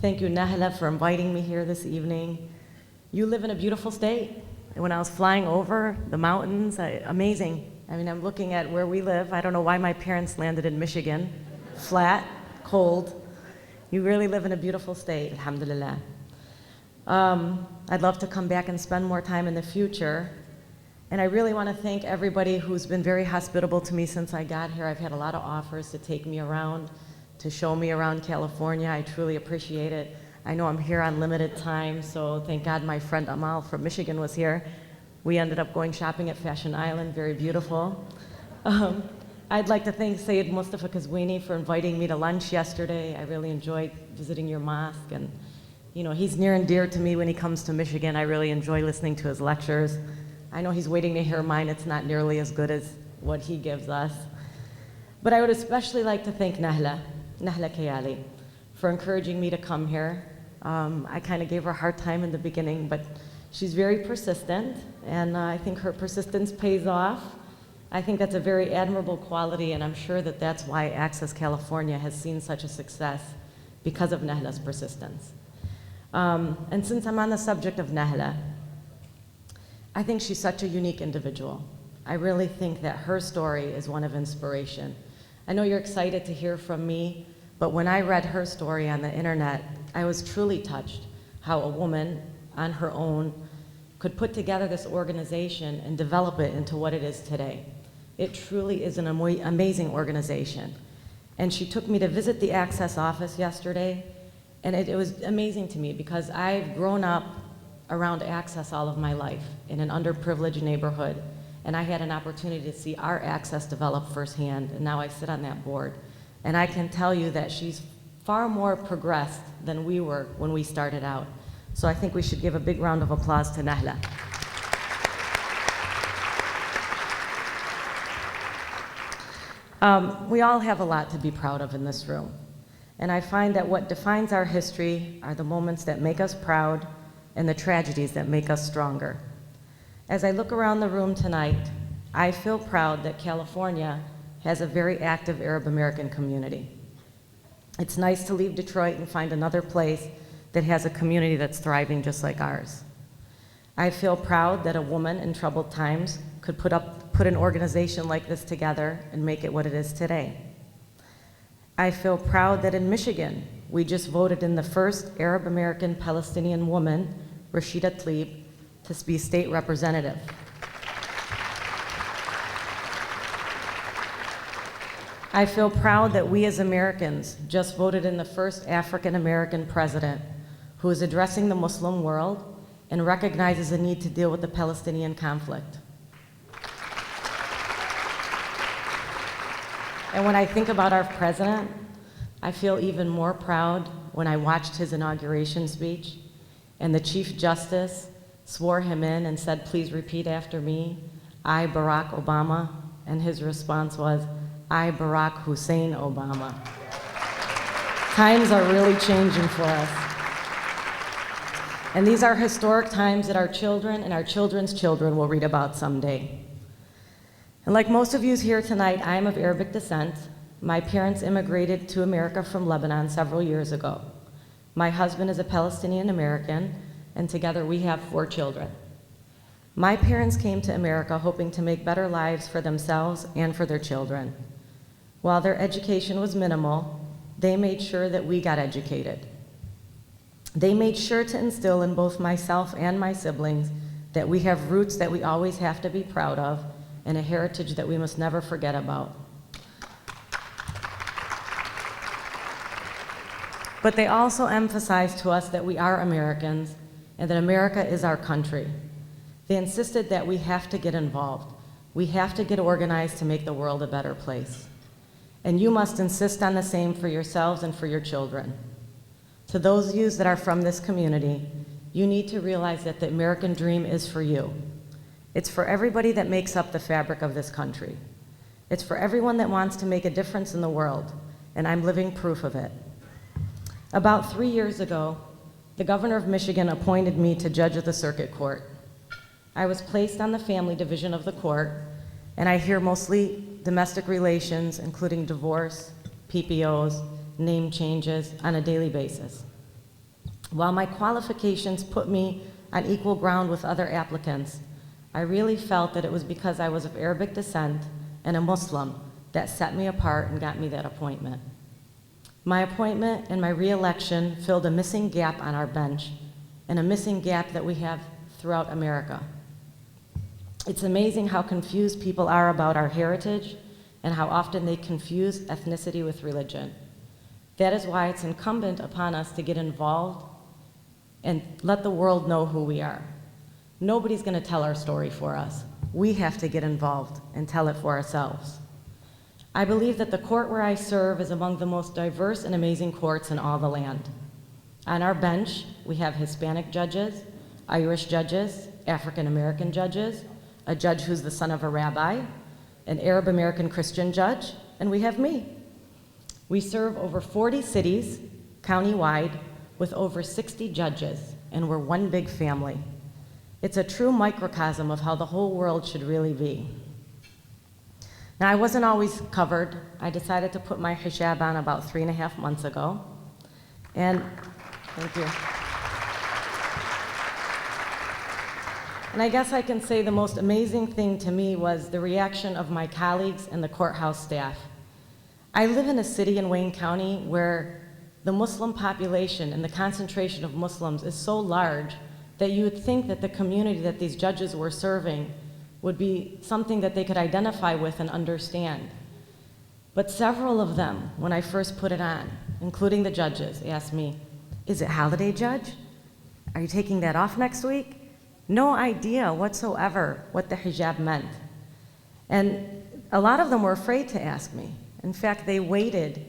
Thank you, Nahla, for inviting me here this evening. You live in a beautiful state. When I was flying over the mountains, amazing. I mean, I'm looking at where we live. I don't know why my parents landed in Michigan. Flat, cold. You really live in a beautiful state, alhamdulillah. I'd love to come back and spend more time in the future. And I really want to thank everybody who's been very hospitable to me since I got here. I've had a lot of offers to take me around, to show me around California. I truly appreciate it. I know I'm here on limited time, so thank God my friend Amal from Michigan was here. We ended up going shopping at Fashion Island, very beautiful. I'd like to thank Sayyid Mustafa Kazwini for inviting me to lunch yesterday. I really enjoyed visiting your mosque, and you know, he's near and dear to me when he comes to Michigan. I really enjoy listening to his lectures. I know he's waiting to hear mine. It's not nearly as good as what he gives us. But I would especially like to thank Nahla Kayali, for encouraging me to come here. I kind of gave her a hard time in the beginning, but she's very persistent, and I think her persistence pays off. I think that's a very admirable quality, and I'm sure that that's why Access California has seen such a success, because of Nahla's persistence. And since I'm on the subject of Nahla, I think she's such a unique individual. I really think that her story is one of inspiration. I know you're excited to hear from me, but when I read her story on the internet, I was truly touched how a woman on her own could put together this organization and develop it into what it is today. It truly is an amazing organization. And she took me to visit the Access office yesterday, and it was amazing to me because I've grown up around Access all of my life in an underprivileged neighborhood, and I had an opportunity to see our Access develop firsthand, and now I sit on that board. And I can tell you that she's far more progressed than we were when we started out. So I think we should give a big round of applause to Nahla. We all have a lot to be proud of in this room. And I find that what defines our history are the moments that make us proud and the tragedies that make us stronger. As I look around the room tonight, I feel proud that California has a very active Arab American community. It's nice to leave Detroit and find another place that has a community that's thriving just like ours. I feel proud that a woman in troubled times could put an organization like this together and make it what it is today. I feel proud that in Michigan, we just voted in the first Arab American Palestinian woman, Rashida Tlaib, to be state representative. I feel proud that we as Americans just voted in the first African American president who is addressing the Muslim world and recognizes the need to deal with the Palestinian conflict. And when I think about our president, I feel even more proud when I watched his inauguration speech and the Chief Justice swore him in and said, "Please repeat after me, I, Barack Obama," and his response was, "I, Barack Hussein Obama." Times are really changing for us. And these are historic times that our children and our children's children will read about someday. And like most of you here tonight, I am of Arabic descent. My parents immigrated to America from Lebanon several years ago. My husband is a Palestinian American, and together we have 4 children. My parents came to America hoping to make better lives for themselves and for their children. While their education was minimal, they made sure that we got educated. They made sure to instill in both myself and my siblings that we have roots that we always have to be proud of and a heritage that we must never forget about. But they also emphasized to us that we are Americans and that America is our country. They insisted that we have to get involved. We have to get organized to make the world a better place. And you must insist on the same for yourselves and for your children. To those of you that are from this community, you need to realize that the American dream is for you. It's for everybody that makes up the fabric of this country. It's for everyone that wants to make a difference in the world, and I'm living proof of it. About 3 years ago, the governor of Michigan appointed me to judge of the circuit court. I was placed on the family division of the court, and I hear mostly domestic relations, including divorce, PPOs, name changes, on a daily basis. While my qualifications put me on equal ground with other applicants, I really felt that it was because I was of Arabic descent and a Muslim that set me apart and got me that appointment. My appointment and my re-election filled a missing gap on our bench and a missing gap that we have throughout America. It's amazing how confused people are about our heritage and how often they confuse ethnicity with religion. That is why it's incumbent upon us to get involved and let the world know who we are. Nobody's going to tell our story for us. We have to get involved and tell it for ourselves. I believe that the court where I serve is among the most diverse and amazing courts in all the land. On our bench, we have Hispanic judges, Irish judges, African American judges, a judge who's the son of a rabbi, an Arab American Christian judge, and we have me. We serve over 40 cities, countywide, with over 60 judges, and we're one big family. It's a true microcosm of how the whole world should really be. Now, I wasn't always covered. I decided to put my hijab on about 3.5 months ago. And, thank you. And I guess I can say the most amazing thing to me was the reaction of my colleagues and the courthouse staff. I live in a city in Wayne County where the Muslim population and the concentration of Muslims is so large that you would think that the community that these judges were serving would be something that they could identify with and understand. But several of them, when I first put it on, including the judges, asked me, "Is it holiday, Judge? Are you taking that off next week?" No idea whatsoever what the hijab meant. And a lot of them were afraid to ask me. In fact, they waited.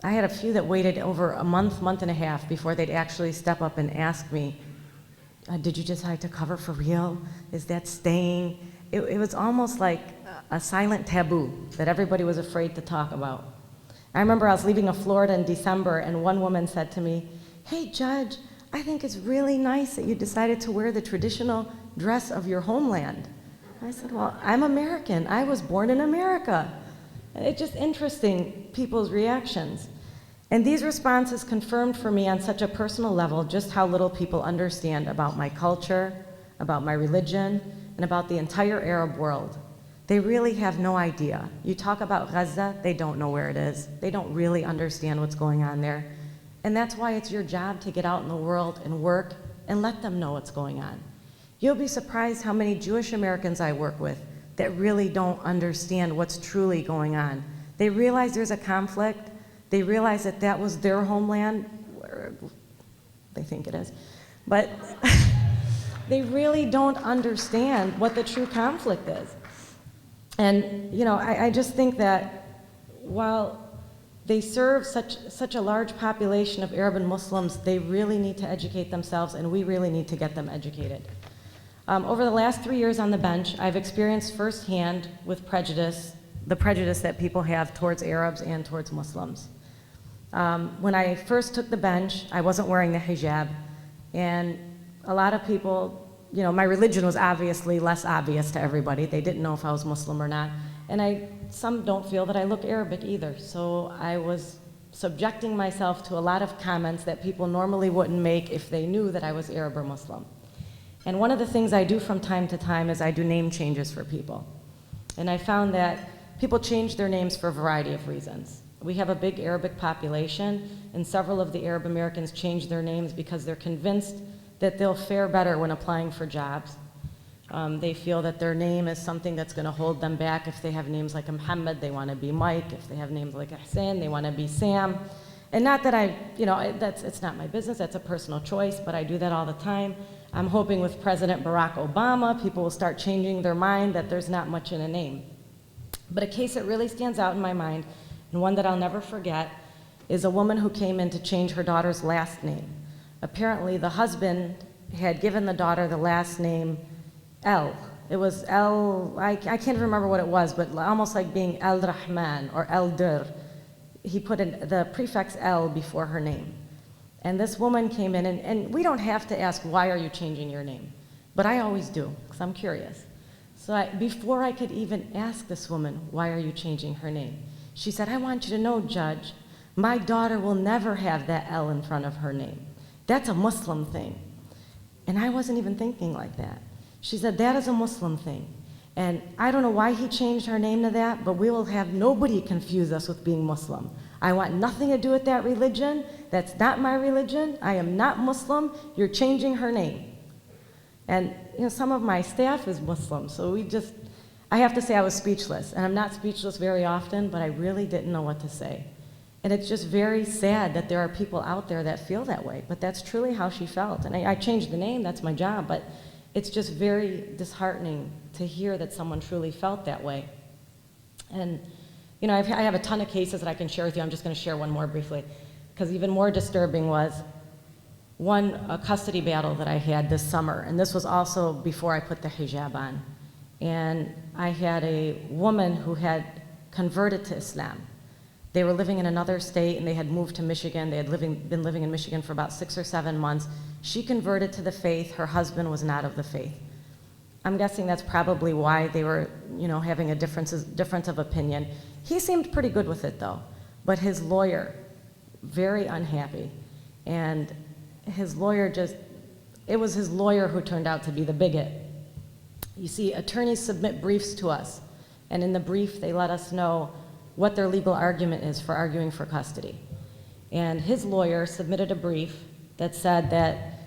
I had a few that waited over a month, month and a half before they'd actually step up and ask me, "Did you decide to cover for real? Is that staying?" It was almost like a silent taboo that everybody was afraid to talk about. I remember I was leaving Florida in December, and one woman said to me, "Hey, Judge, I think it's really nice that you decided to wear the traditional dress of your homeland." I said, "Well, I'm American. I was born in America." It's just interesting, people's reactions. And these responses confirmed for me on such a personal level just how little people understand about my culture, about my religion, and about the entire Arab world. They really have no idea. You talk about Gaza, they don't know where it is. They don't really understand what's going on there. And that's why it's your job to get out in the world and work and let them know what's going on. You'll be surprised how many Jewish Americans I work with that really don't understand what's truly going on. They realize there's a conflict. They realize that that was their homeland. They think it is. But they really don't understand what the true conflict is. And I just think that while they serve such a large population of Arab and Muslims, they really need to educate themselves, and we really need to get them educated. Over the last 3 years on the bench, I've experienced firsthand with the prejudice that people have towards Arabs and towards Muslims. When I first took the bench, I wasn't wearing the hijab, and a lot of people, my religion was obviously less obvious to everybody. They didn't know if I was Muslim or not. And some don't feel that I look Arabic either. So I was subjecting myself to a lot of comments that people normally wouldn't make if they knew that I was Arab or Muslim. And one of the things I do from time to time is I do name changes for people. And I found that people change their names for a variety of reasons. We have a big Arabic population, and several of the Arab Americans change their names because they're convinced that they'll fare better when applying for jobs. They feel that their name is something that's going to hold them back. If they have names like Muhammad, they want to be Mike. If they have names like Hassan, they want to be Sam. And not that it's not my business, that's a personal choice, but I do that all the time. I'm hoping with President Barack Obama, people will start changing their mind that there's not much in a name. But a case that really stands out in my mind, and one that I'll never forget, is a woman who came in to change her daughter's last name. Apparently, the husband had given the daughter the last name El. It was El, I can't remember what it was, but almost like being El Rahman or El Dur. He put in the prefix El before her name. And this woman came in, and we don't have to ask, why are you changing your name? But I always do, because I'm curious. So before I could even ask this woman, why are you changing her name? She said, "I want you to know, Judge, my daughter will never have that L in front of her name. That's a Muslim thing." And I wasn't even thinking like that. She said, "That is a Muslim thing. And I don't know why he changed her name to that, but we will have nobody confuse us with being Muslim. I want nothing to do with that religion. That's not my religion. I am not Muslim. You're changing her name." And some of my staff is Muslim, so I have to say I was speechless. And I'm not speechless very often, but I really didn't know what to say. And it's just very sad that there are people out there that feel that way, but that's truly how she felt. And I changed the name, that's my job, but it's just very disheartening to hear that someone truly felt that way. And I have a ton of cases that I can share with you. I'm just going to share one more briefly, because even more disturbing was a custody battle that I had this summer, and this was also before I put the hijab on. And I had a woman who had converted to Islam. They were living in another state, and they had moved to Michigan. They had been living in Michigan for about 6 or 7 months. She converted to the faith. Her husband was not of the faith. I'm guessing that's probably why they were, having a difference of opinion. He seemed pretty good with it, though. But his lawyer, very unhappy. And his lawyer it was his lawyer who turned out to be the bigot. You see, attorneys submit briefs to us, and in the brief they let us know what their legal argument is for arguing for custody. And his lawyer submitted a brief that said that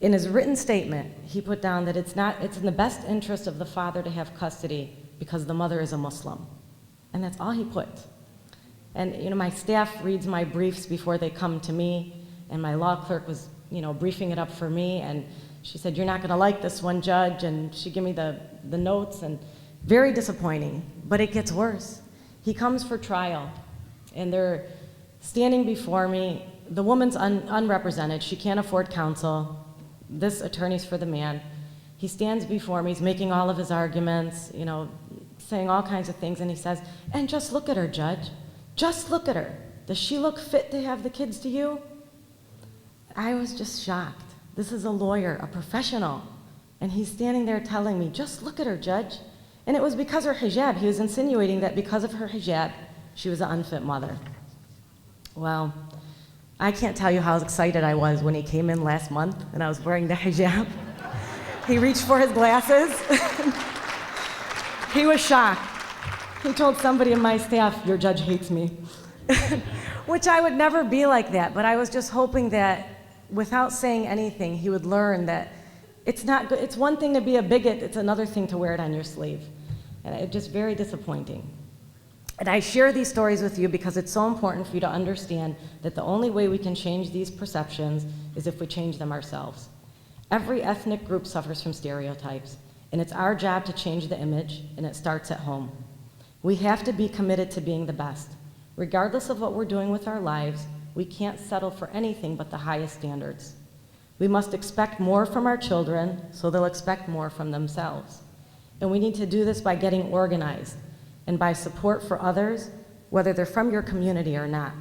in his written statement, he put down that it's in the best interest of the father to have custody because the mother is a Muslim. And that's all he put. And my staff reads my briefs before they come to me, and my law clerk was briefing it up for me, and she said, "You're not gonna like this one, Judge," and she gave me the notes, and very disappointing, but it gets worse. He comes for trial, and they're standing before me. The woman's unrepresented, she can't afford counsel. This attorney's for the man. He stands before me, he's making all of his arguments, saying all kinds of things, and he says, "And just look at her, Judge. Just look at her. Does she look fit to have the kids to you?" I was just shocked. This is a lawyer, a professional, and he's standing there telling me, "Just look at her, Judge." And it was because of her hijab. He was insinuating that because of her hijab, she was an unfit mother. Well, I can't tell you how excited I was when he came in last month and I was wearing the hijab. He reached for his glasses. He was shocked. He told somebody in my staff, "Your judge hates me," which I would never be like that, but I was just hoping that without saying anything, he would learn that it's not good. It's one thing to be a bigot, it's another thing to wear it on your sleeve. And it's just very disappointing. And I share these stories with you because it's so important for you to understand that the only way we can change these perceptions is if we change them ourselves. Every ethnic group suffers from stereotypes, and it's our job to change the image, and it starts at home. We have to be committed to being the best. Regardless of what we're doing with our lives, we can't settle for anything but the highest standards. We must expect more from our children, so they'll expect more from themselves. And we need to do this by getting organized and by support for others, whether they're from your community or not.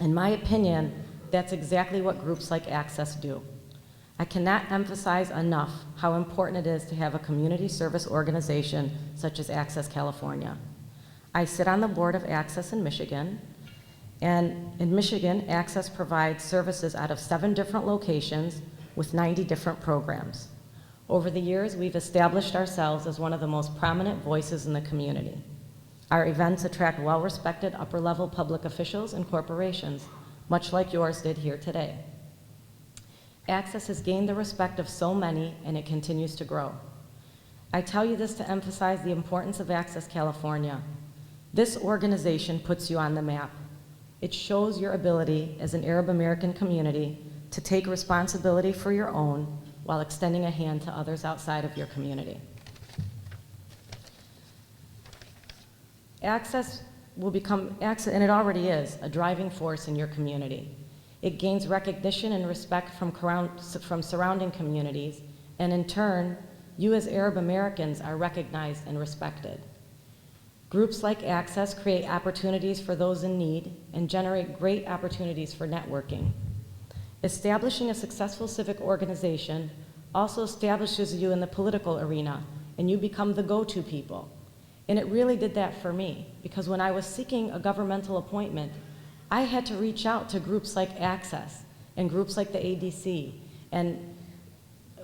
In my opinion, that's exactly what groups like Access do. I cannot emphasize enough how important it is to have a community service organization such as Access California. I sit on the board of Access in Michigan, and in Michigan, Access provides services out of 7 different locations with 90 different programs. Over the years, we've established ourselves as one of the most prominent voices in the community. Our events attract well-respected upper-level public officials and corporations, much like yours did here today. Access has gained the respect of so many, and it continues to grow. I tell you this to emphasize the importance of Access California. This organization puts you on the map. It shows your ability as an Arab American community to take responsibility for your own while extending a hand to others outside of your community. Access will become, and it already is, a driving force in your community. It gains recognition and respect from surrounding communities, and in turn, you as Arab Americans are recognized and respected. Groups like Access create opportunities for those in need and generate great opportunities for networking. Establishing a successful civic organization also establishes you in the political arena, and you become the go-to people. And it really did that for me, because when I was seeking a governmental appointment, I had to reach out to groups like Access and groups like the ADC and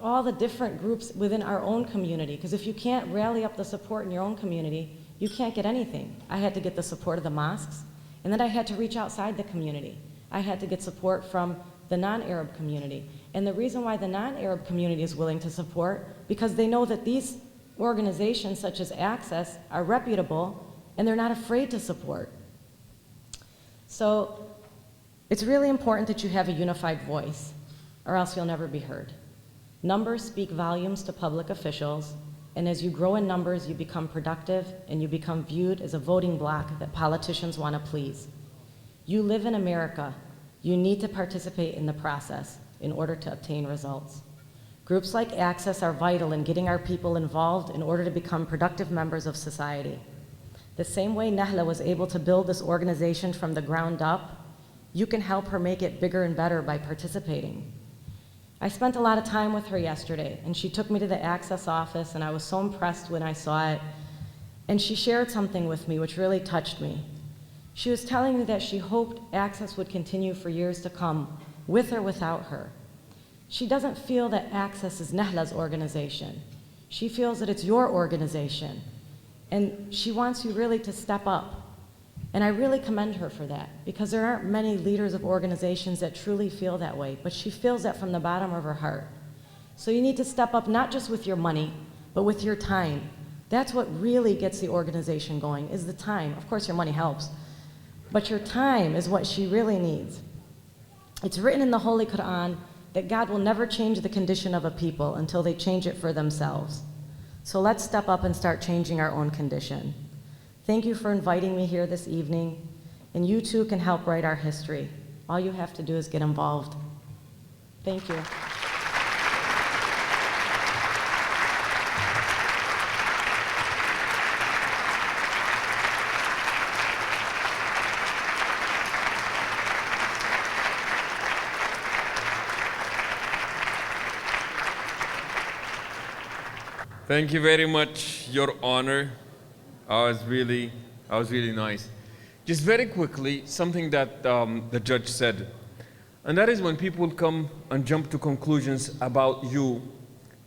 all the different groups within our own community, because if you can't rally up the support in your own community, you can't get anything. I had to get the support of the mosques, and then I had to reach outside the community. I had to get support from the non-Arab community. And the reason why the non-Arab community is willing to support, because they know that these organizations such as Access are reputable and they're not afraid to support. So it's really important that you have a unified voice, or else you'll never be heard. Numbers speak volumes to public officials, and as you grow in numbers, you become productive and you become viewed as a voting bloc that politicians want to please. You live in America. You need to participate in the process in order to obtain results. Groups like Access are vital in getting our people involved in order to become productive members of society. The same way Nahla was able to build this organization from the ground up, you can help her make it bigger and better by participating. I spent a lot of time with her yesterday, and she took me to the Access office, and I was so impressed when I saw it. And she shared something with me which really touched me. She was telling me that she hoped Access would continue for years to come, with or without her. She doesn't feel that Access is Nahla's organization. She feels that it's your organization. And she wants you really to step up. And I really commend her for that, because there aren't many leaders of organizations that truly feel that way, but she feels that from the bottom of her heart. So you need to step up, not just with your money, but with your time. That's what really gets the organization going, is the time. Of course, your money helps, but your time is what she really needs. It's written in the Holy Quran that God will never change the condition of a people until they change it for themselves. So let's step up and start changing our own condition. Thank you for inviting me here this evening, and you too can help write our history. All you have to do is get involved. Thank you. Thank you very much, Your Honor. That was really nice. Just very quickly, something that the judge said, and that is when people come and jump to conclusions about you,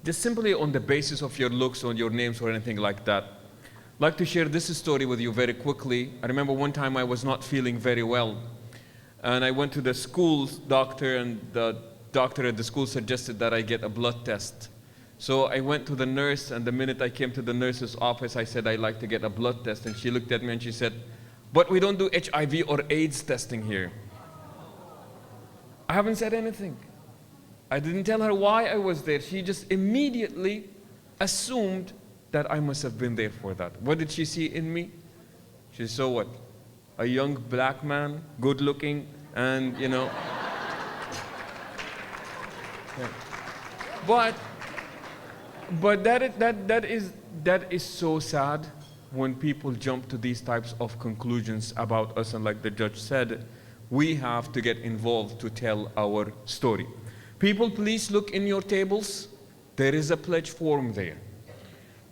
just simply on the basis of your looks or your names or anything like that. I'd like to share this story with you very quickly. I remember one time I was not feeling very well, and I went to the school's doctor, and the doctor at the school suggested that I get a blood test. So I went to the nurse, and the minute I came to the nurse's office, I said I'd like to get a blood test, and she looked at me and she said, "But we don't do HIV or AIDS testing here." I haven't said anything. I didn't tell her why I was there. She just immediately assumed that I must have been there for that. What did she see in me? She saw what? A young black man, good looking, and yeah. But that is so sad when people jump to these types of conclusions about us, and like the judge said, we have to get involved to tell our story. People, please look in your tables. There is a pledge form there.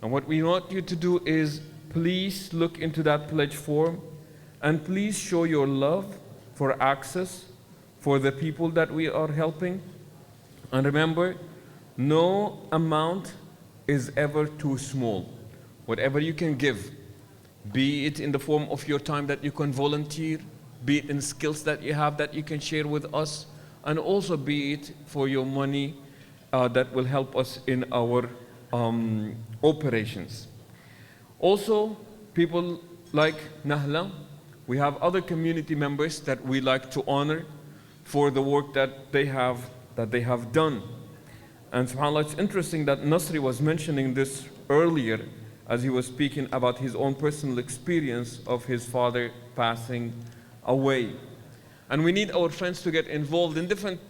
And what we want you to do is please look into that pledge form and please show your love for Access, for the people that we are helping. And remember, no amount is ever too small. Whatever you can give, be it in the form of your time that you can volunteer, be it in skills that you have that you can share with us, and also be it for your money that will help us in our operations. Also, people like Nahla, we have other community members that we like to honor for the work that they have done. And subhanAllah, it's interesting that Nasri was mentioning this earlier as he was speaking about his own personal experience of his father passing away. And we need our friends to get involved in different,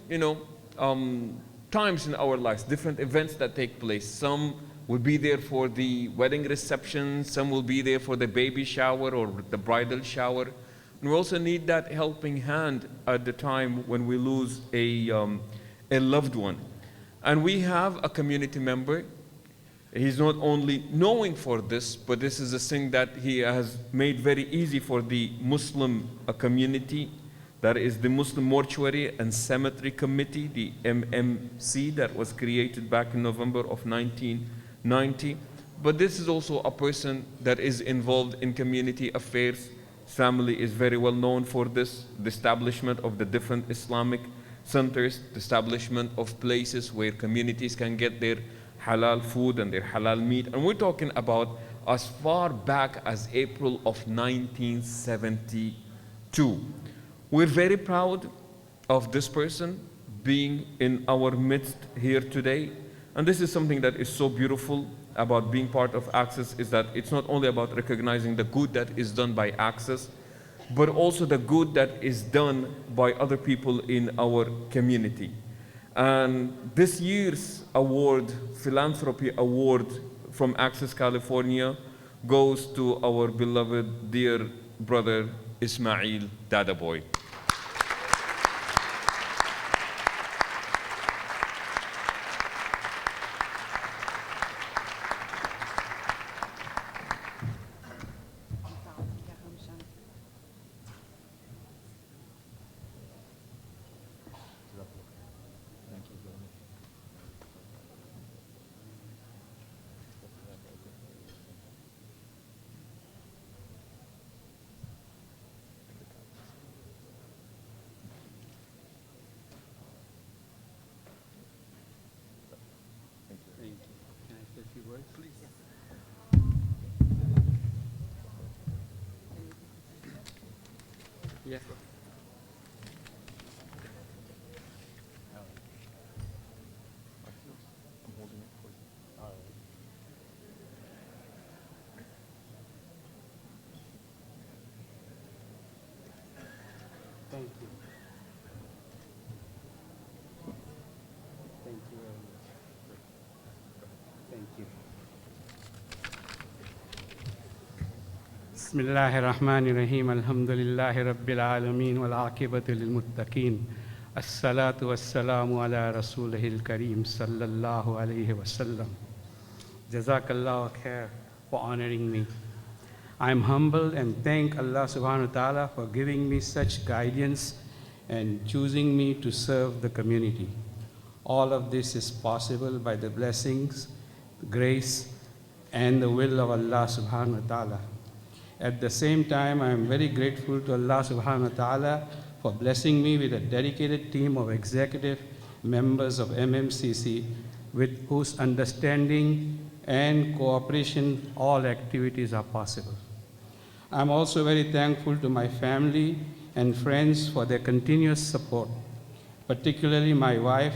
times in our lives, different events that take place. Some will be there for the wedding reception, some will be there for the baby shower or the bridal shower. And we also need that helping hand at the time when we lose a loved one. And we have a community member. He's not only knowing for this, but this is a thing that he has made very easy for the Muslim community. That is the Muslim Mortuary and Cemetery Committee, the MMC, that was created back in November of 1990. But this is also a person that is involved in community affairs. His family is very well known for this, the establishment of the different Islamic centers, the establishment of places where communities can get their halal food and their halal meat. And we're talking about as far back as April of 1972. We're very proud of this person being in our midst here today. And this is something that is so beautiful about being part of Access, is that it's not only about recognizing the good that is done by Access, but also the good that is done by other people in our community. And this year's award, Philanthropy Award from Access California, goes to our beloved dear brother Ismail Dadaboy. Yeah. Thank you. Thank you very much. Thank you. بسم الله الرحمن الرحيم الحمد لله رب العالمين والعاقبة للمتقين الصلاة والسلام على رسوله الكريم صلى الله عليه وسلم. Jazakallah khair for honoring me. I am humbled and thank Allah subhanahu wa ta'ala for giving me such guidance and choosing me to serve the community. All of this is possible by the blessings, grace, and the will of Allah subhanahu wa ta'ala. At the same time, I am very grateful to Allah subhanahu wa ta'ala for blessing me with a dedicated team of executive members of MMCC with whose understanding and cooperation all activities are possible. I'm also very thankful to my family and friends for their continuous support, particularly my wife,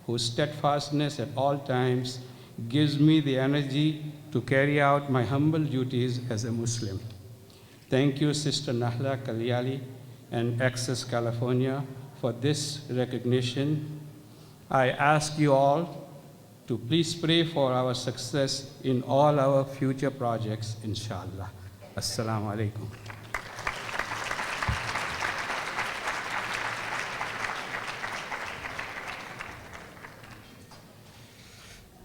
whose steadfastness at all times gives me the energy to carry out my humble duties as a Muslim. Thank you, Sister Nahla Kalyali and Access California for this recognition. I ask you all to please pray for our success in all our future projects, inshallah. Assalamu alaikum.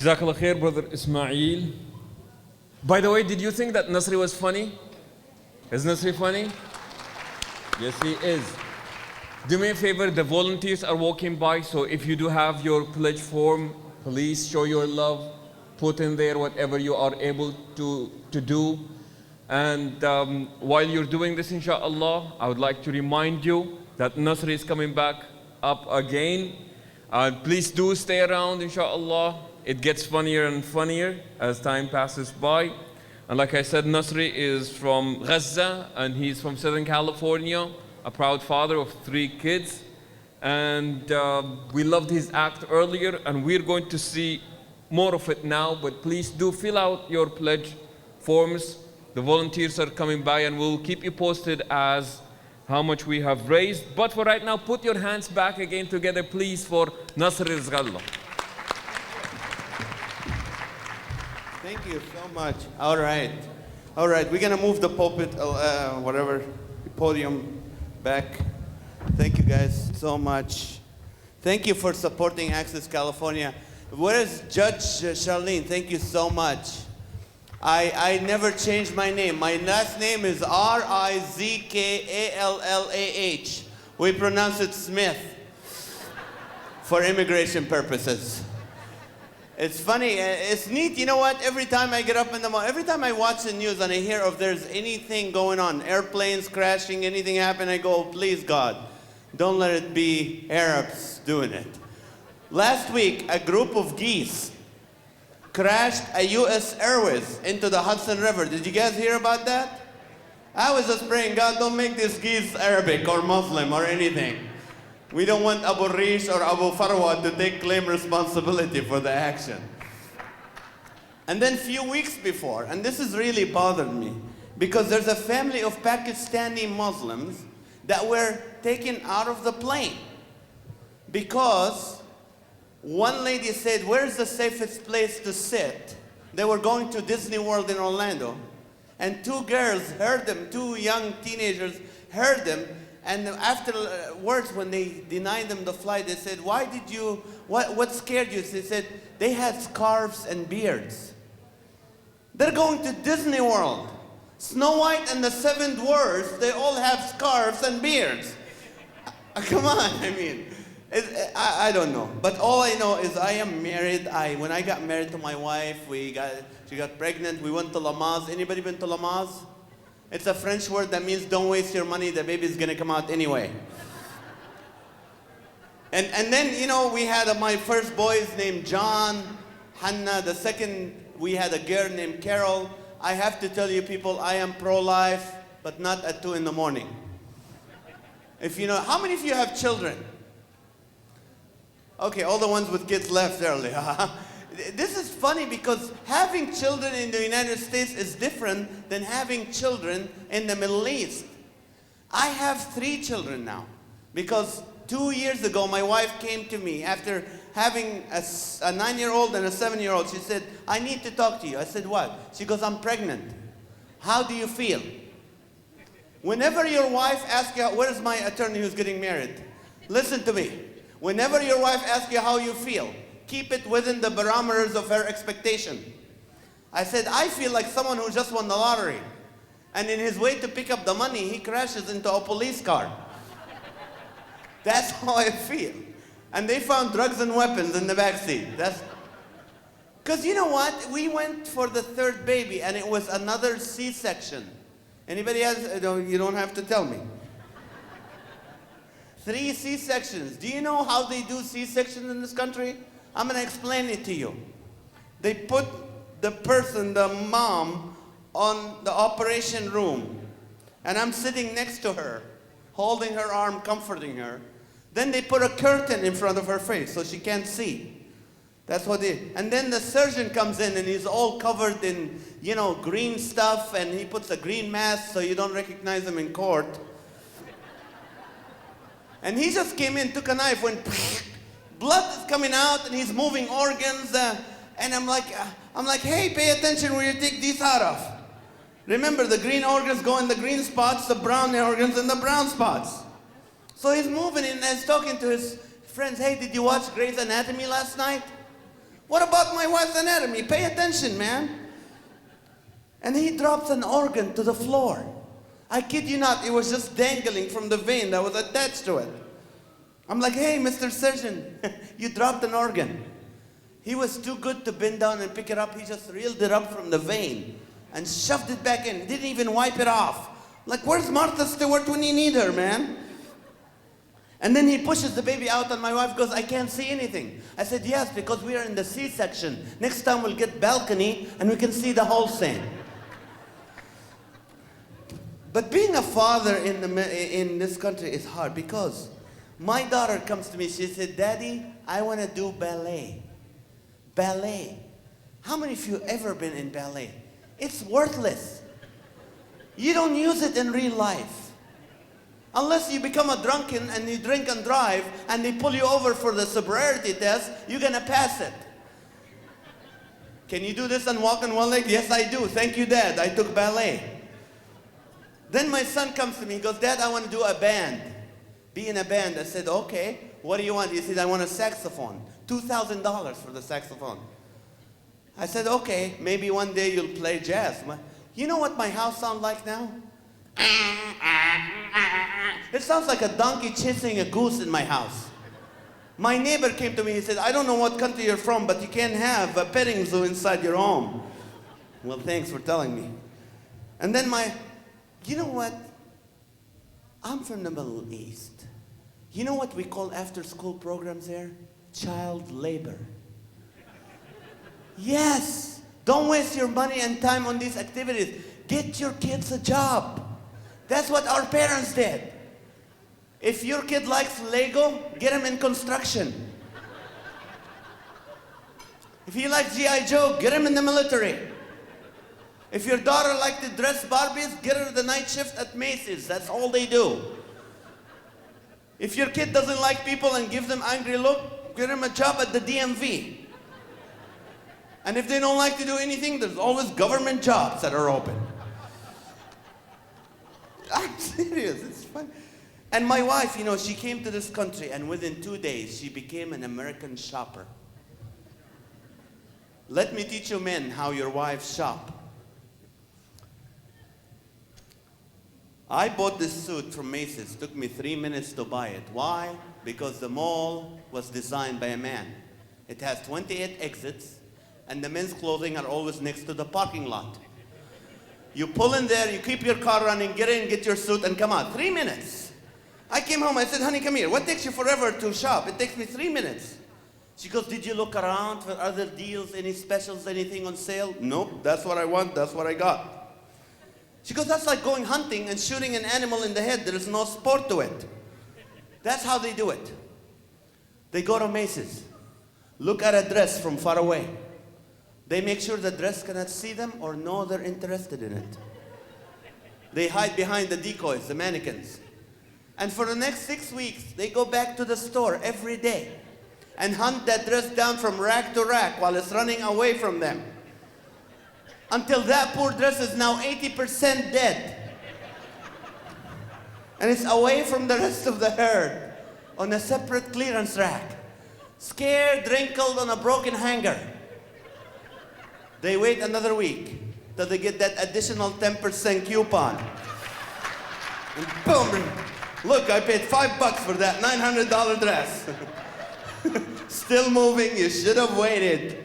Jazakallah khair, Brother Ismail. By the way, did you think that Nasri was funny? Is Nasri funny? Yes, he is. Do me a favor, the volunteers are walking by, so if you do have your pledge form, please show your love, put in there whatever you are able to do. And while you're doing this, inshallah, I would like to remind you that Nasri is coming back up again. Please do stay around, inshallah. It gets funnier and funnier as time passes by. And like I said, Nasri is from Gaza, and he's from Southern California, a proud father of 3 kids. And we loved his act earlier, and we're going to see more of it now. But please do fill out your pledge forms. The volunteers are coming by, and we'll keep you posted as how much we have raised. But for right now, put your hands back again together, please, for Nasri Rizgallah. Thank you so much. All right. All right, we're going to move the pulpit, podium back. Thank you guys so much. Thank you for supporting Access California. Where is Judge Charlene? Thank you so much. I never changed my name. My last name is Rizkallah. We pronounce it Smith for immigration purposes. It's funny, it's neat, you know what? Every time I get up in the morning, every time I watch the news and I hear if there's anything going on, airplanes crashing, anything happen, I go, please God, don't let it be Arabs doing it. Last week, a group of geese crashed a US Airways into the Hudson River. Did you guys hear about that? I was just praying, God, don't make these geese Arabic or Muslim or anything. We don't want Abu Rish or Abu Farwa to take claim responsibility for the action. And then a few weeks before, and this has really bothered me, because there's a family of Pakistani Muslims that were taken out of the plane because one lady said, where's the safest place to sit? They were going to Disney World in Orlando, and 2 girls heard them, 2 young teenagers heard them. And afterwards, when they denied them the flight, they said, why did you, what scared you? They said, they had scarves and beards. They're going to Disney World. Snow White and the 7 Dwarfs, they all have scarves and beards. Come on, I mean, I don't know. But all I know is I am married. When I got married to my wife, she got pregnant. We went to Lamaze. Anybody been to Lamaze? It's a French word that means don't waste your money, the baby's gonna come out anyway. And then, you know, we had my first boys named John, Hannah, the second We had a girl named Carol. I have to tell you people, I am pro-life, but not at 2 in the morning. If you know, how many of you have children? Okay, all the ones with kids left early. This is funny because having children in the United States is different than having children in the Middle East. I have 3 children now because 2 years ago my wife came to me after having a 9-year-old and a 7-year-old. She said, I need to talk to you. I said, what? She goes, I'm pregnant. How do you feel? Whenever your wife asks you, where is my attorney who's getting married? Listen to me. Whenever your wife asks you how you feel, keep it within the parameters of her expectation. I said, I feel like someone who just won the lottery. And in his way to pick up the money, he crashes into a police car. That's how I feel. And they found drugs and weapons in the back seat. Because you know what? We went for the 3rd baby, and it was another C-section. Anybody has? You don't have to tell me. 3 C-sections. Do you know how they do C-sections in this country? I'm going to explain it to you. They put the person, the mom, on the operation room. And I'm sitting next to her, holding her arm, comforting her. Then they put a curtain in front of her face so she can't see. That's what they, and then the surgeon comes in and he's all covered in, green stuff, and he puts a green mask so you don't recognize him in court. And he just came in, took a knife, went, blood is coming out, and he's moving organs, and I'm like, hey, pay attention where you take these out of. Remember, the green organs go in the green spots, the brown organs in the brown spots. So he's moving and he's talking to his friends, hey, did you watch Grey's Anatomy last night? What about my wife's anatomy? Pay attention, man. And he drops an organ to the floor. I kid you not, it was just dangling from the vein that was attached to it. I'm like, hey, Mr. Surgeon, you dropped an organ. He was too good to bend down and pick it up. He just reeled it up from the vein and shoved it back in. Didn't even wipe it off. Like, where's Martha Stewart when you need her, man? And then he pushes the baby out, and my wife goes, I can't see anything. I said, yes, because we are in the C-section. Next time we'll get balcony, and we can see the whole thing. But being a father in this country is hard, because my daughter comes to me, she said, Daddy, I want to do ballet. Ballet. How many of you ever been in ballet? It's worthless. You don't use it in real life. Unless you become a drunken and you drink and drive and they pull you over for the sobriety test, you're going to pass it. Can you do this and walk on one leg? Yes, I do. Thank you, Dad. I took ballet. Then my son comes to me. He goes, Dad, I want to do a band. Be in a band. I said, okay. What do you want? He said, I want a saxophone. $2,000 for the saxophone. I said, okay. Maybe one day you'll play jazz. You know what my house sounds like now? It sounds like a donkey chasing a goose in my house. My neighbor came to me, he said, I don't know what country you're from, but you can't have a petting zoo inside your home. Well, thanks for telling me. And then you know what? I'm from the Middle East. You know what we call after-school programs there? Child labor. Yes, don't waste your money and time on these activities. Get your kids a job. That's what our parents did. If your kid likes Lego, get him in construction. If he likes G.I. Joe, get him in the military. If your daughter likes to dress Barbies, get her the night shift at Macy's. That's all they do. If your kid doesn't like people and gives them angry look, get him a job at the DMV. And if they don't like to do anything, there's always government jobs that are open. I'm serious, it's fun. And my wife, she came to this country, and within 2 days, she became an American shopper. Let me teach you men how your wives shop. I bought this suit from Macy's. It took me 3 minutes to buy it. Why? Because the mall was designed by a man. It has 28 exits, and the men's clothing are always next to the parking lot. You pull in there, you keep your car running, get in, get your suit, and come out. 3 minutes. I came home, I said, honey, come here. What takes you forever to shop? It takes me 3 minutes. She goes, did you look around for other deals, any specials, anything on sale? Nope, that's what I want, that's what I got. She goes, that's like going hunting and shooting an animal in the head. There is no sport to it. That's how they do it. They go to Macy's, look at a dress from far away. They make sure the dress cannot see them or know they're interested in it. They hide behind the decoys, the mannequins. And for the next 6 weeks, they go back to the store every day and hunt that dress down from rack to rack while it's running away from them. Until that poor dress is now 80% dead. And it's away from the rest of the herd on a separate clearance rack. Scared, wrinkled on a broken hanger. They wait another week till they get that additional 10% coupon. And boom, look, I paid $5 for that $900 dress. Still moving, you should have waited.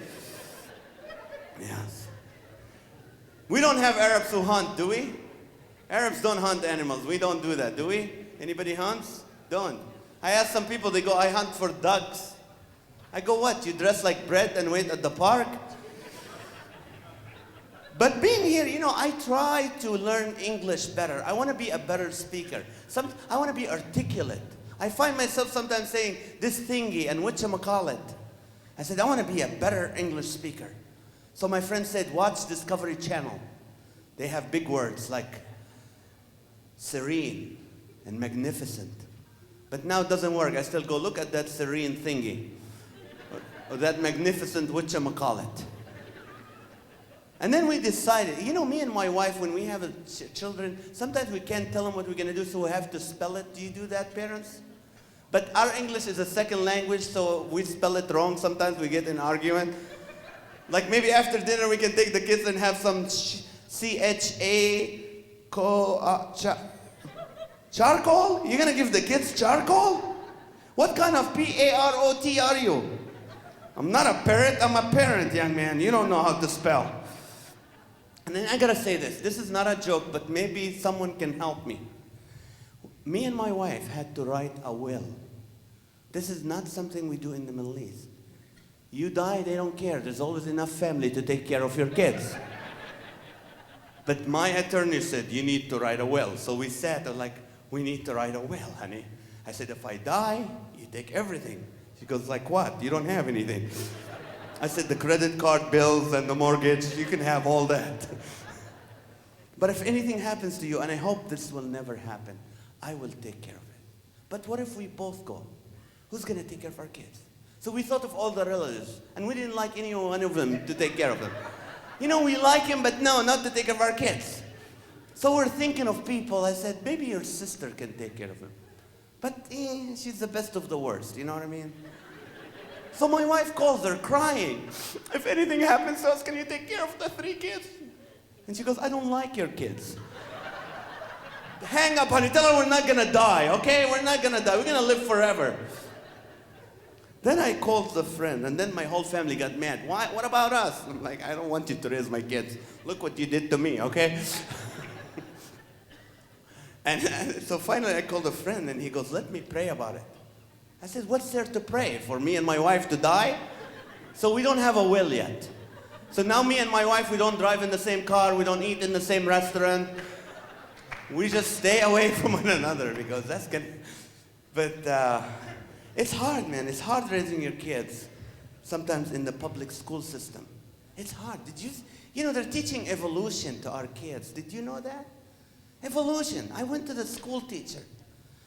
Yes. We don't have Arabs who hunt, do we? Arabs don't hunt animals. We don't do that, do we? Anybody hunts? Don't. I ask some people, they go, I hunt for ducks. I go, what? You dress like bread and wait at the park? But being here, you know, I try to learn English better. I want to be a better speaker. I want to be articulate. I find myself sometimes saying this thingy and whatchamacallit. I said, I want to be a better English speaker. So my friend said, watch Discovery Channel. They have big words like serene and magnificent. But now it doesn't work. I still go, look at that serene thingy. Or that magnificent whatchamacallit. And then we decided, you know, me and my wife, when we have children, sometimes we can't tell them what we're going to do, so we have to spell it. Do you do that, parents? But our English is a second language, so we spell it wrong. Sometimes we get in argument. Like maybe after dinner, we can take the kids and have some charcoal? You're going to give the kids charcoal? What kind of P-A-R-O-T are you? I'm not a parrot, I'm a parent, young man. You don't know how to spell. And then I gotta say this is not a joke, but maybe someone can help me. Me and my wife had to write a will. This is not something we do in the Middle East. You die, they don't care. There's always enough family to take care of your kids. But my attorney said, you need to write a will. So we sat and like, we need to write a will, honey. I said, if I die, you take everything. She goes, like what? You don't have anything. I said, the credit card bills and the mortgage, you can have all that. But if anything happens to you, and I hope this will never happen, I will take care of it. But what if we both go? Who's going to take care of our kids? So we thought of all the relatives, and we didn't like any one of them to take care of them. You know, we like him, but no, not to take care of our kids. So we're thinking of people. I said, maybe your sister can take care of him. But she's the best of the worst, you know what I mean? So my wife calls her crying. If anything happens to us, can you take care of the 3 kids? And she goes, I don't like your kids. Hang up, honey. Tell her we're not going to die, okay? We're not going to die. We're going to live forever. Then I called the friend, and then my whole family got mad. Why? What about us? I'm like, I don't want you to raise my kids. Look what you did to me, okay? And so finally I called a friend, and he goes, let me pray about it. I said, what's there to pray? For me and my wife to die? So we don't have a will yet. So now me and my wife, we don't drive in the same car, we don't eat in the same restaurant. We just stay away from one another because that's gonna... But it's hard, man. It's hard raising your kids, sometimes in the public school system. It's hard. Did you know, they're teaching evolution to our kids. Did you know that? Evolution. I went to the school teacher.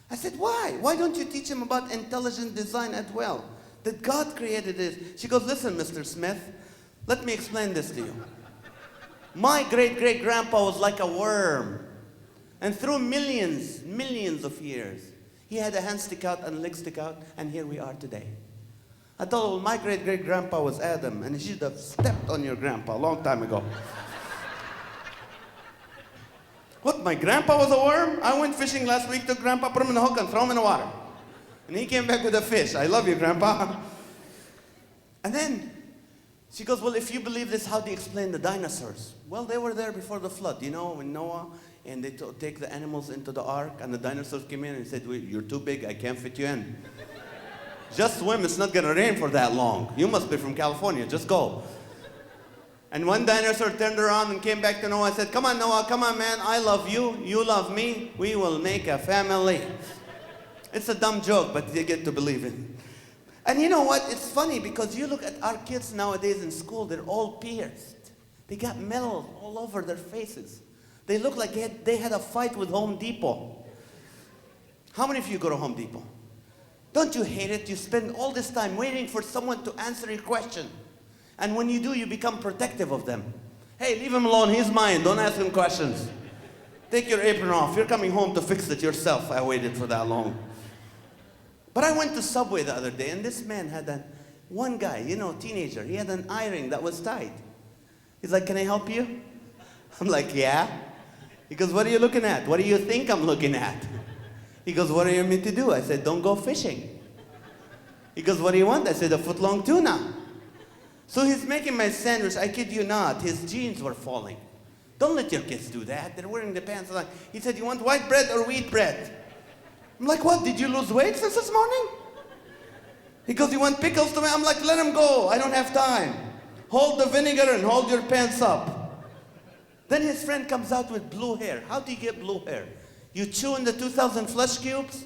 I said, why? Why don't you teach them about intelligent design as well? That God created this. She goes, listen, Mr. Smith, let me explain this to you. My great-great-grandpa was like a worm. And through millions of years, he had a hand stick out and a leg stick out, and here we are today. I told him, my great-great-grandpa was Adam, and he should have stepped on your grandpa a long time ago. What, my grandpa was a worm? I went fishing last week, took grandpa, put him in the hook and throw him in the water. And he came back with a fish. I love you, grandpa. And then she goes, well, if you believe this, how do you explain the dinosaurs? Well, they were there before the flood, you know, when Noah, and they take the animals into the ark, and the dinosaurs came in and said, well, you're too big, I can't fit you in. Just swim, it's not gonna rain for that long. You must be from California, just go. And one dinosaur turned around and came back to Noah and said, come on, Noah, come on, man, I love you, you love me, we will make a family. It's a dumb joke, but you get to believe it. And you know what? It's funny because you look at our kids nowadays in school, they're all pierced. They got metal all over their faces. They look like they had a fight with Home Depot. How many of you go to Home Depot? Don't you hate it? You spend all this time waiting for someone to answer your question. And when you do, you become protective of them. Hey, leave him alone, he's mine, don't ask him questions. Take your apron off, you're coming home to fix it yourself. I waited for that long. But I went to Subway the other day, and this man had one guy, you know, teenager, he had an eye ring that was tied. He's like, can I help you? I'm like, yeah. He goes, what are you looking at? What do you think I'm looking at? He goes, what are you meant to do? I said, don't go fishing. He goes, what do you want? I said, a foot-long tuna. So he's making my sandwich, I kid you not, his jeans were falling. Don't let your kids do that, they're wearing the pants. He said, you want white bread or wheat bread? I'm like, what, did you lose weight since this morning? He goes, you want pickles to me? I'm like, let him go, I don't have time. Hold the vinegar and hold your pants up. Then his friend comes out with blue hair. How do you get blue hair? You chew in the 2,000 flesh cubes?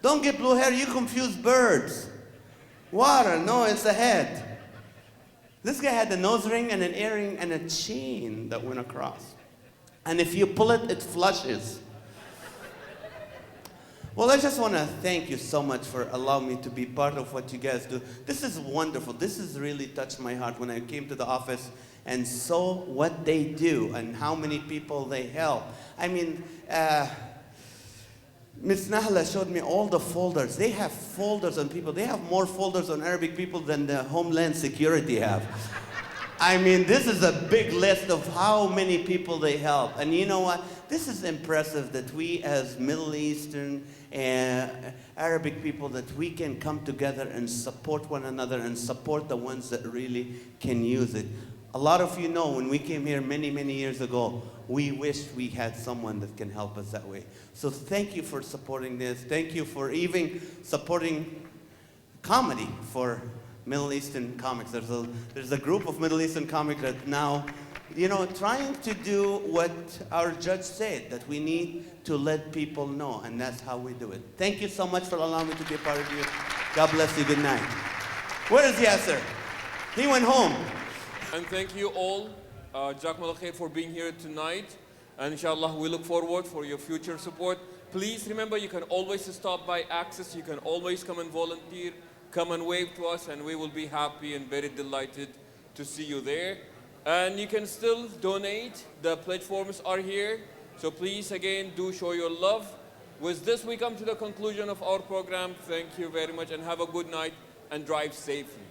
Don't get blue hair, you confuse birds. Water, no, it's a head. This guy had a nose ring and an earring and a chain that went across. And if you pull it, it flushes. Well, I just want to thank you so much for allowing me to be part of what you guys do. This is wonderful. This has really touched my heart when I came to the office and saw what they do and how many people they help. I mean, Ms. Nahla showed me all the folders. They have folders on people. They have more folders on Arabic people than the Homeland Security have. I mean, this is a big list of how many people they help. And you know what? This is impressive that we as Middle Eastern and Arabic people, that we can come together and support one another and support the ones that really can use it. A lot of you know when we came here many, many years ago, we wished we had someone that can help us that way. So thank you for supporting this. Thank you for even supporting comedy for Middle Eastern comics. There's a group of Middle Eastern comics that now, you know, trying to do what our judge said, that we need to let people know, and that's how we do it. Thank you so much for allowing me to be a part of you. God bless you. Good night. Where is Yasser? He went home. And thank you all, Jazakumullah khair, for being here tonight. And inshallah, we look forward for your future support. Please remember, you can always stop by Access. You can always come and volunteer. Come and wave to us, and we will be happy and very delighted to see you there. And you can still donate. The pledge forms are here. So please, again, do show your love. With this, we come to the conclusion of our program. Thank you very much, and have a good night, and drive safely.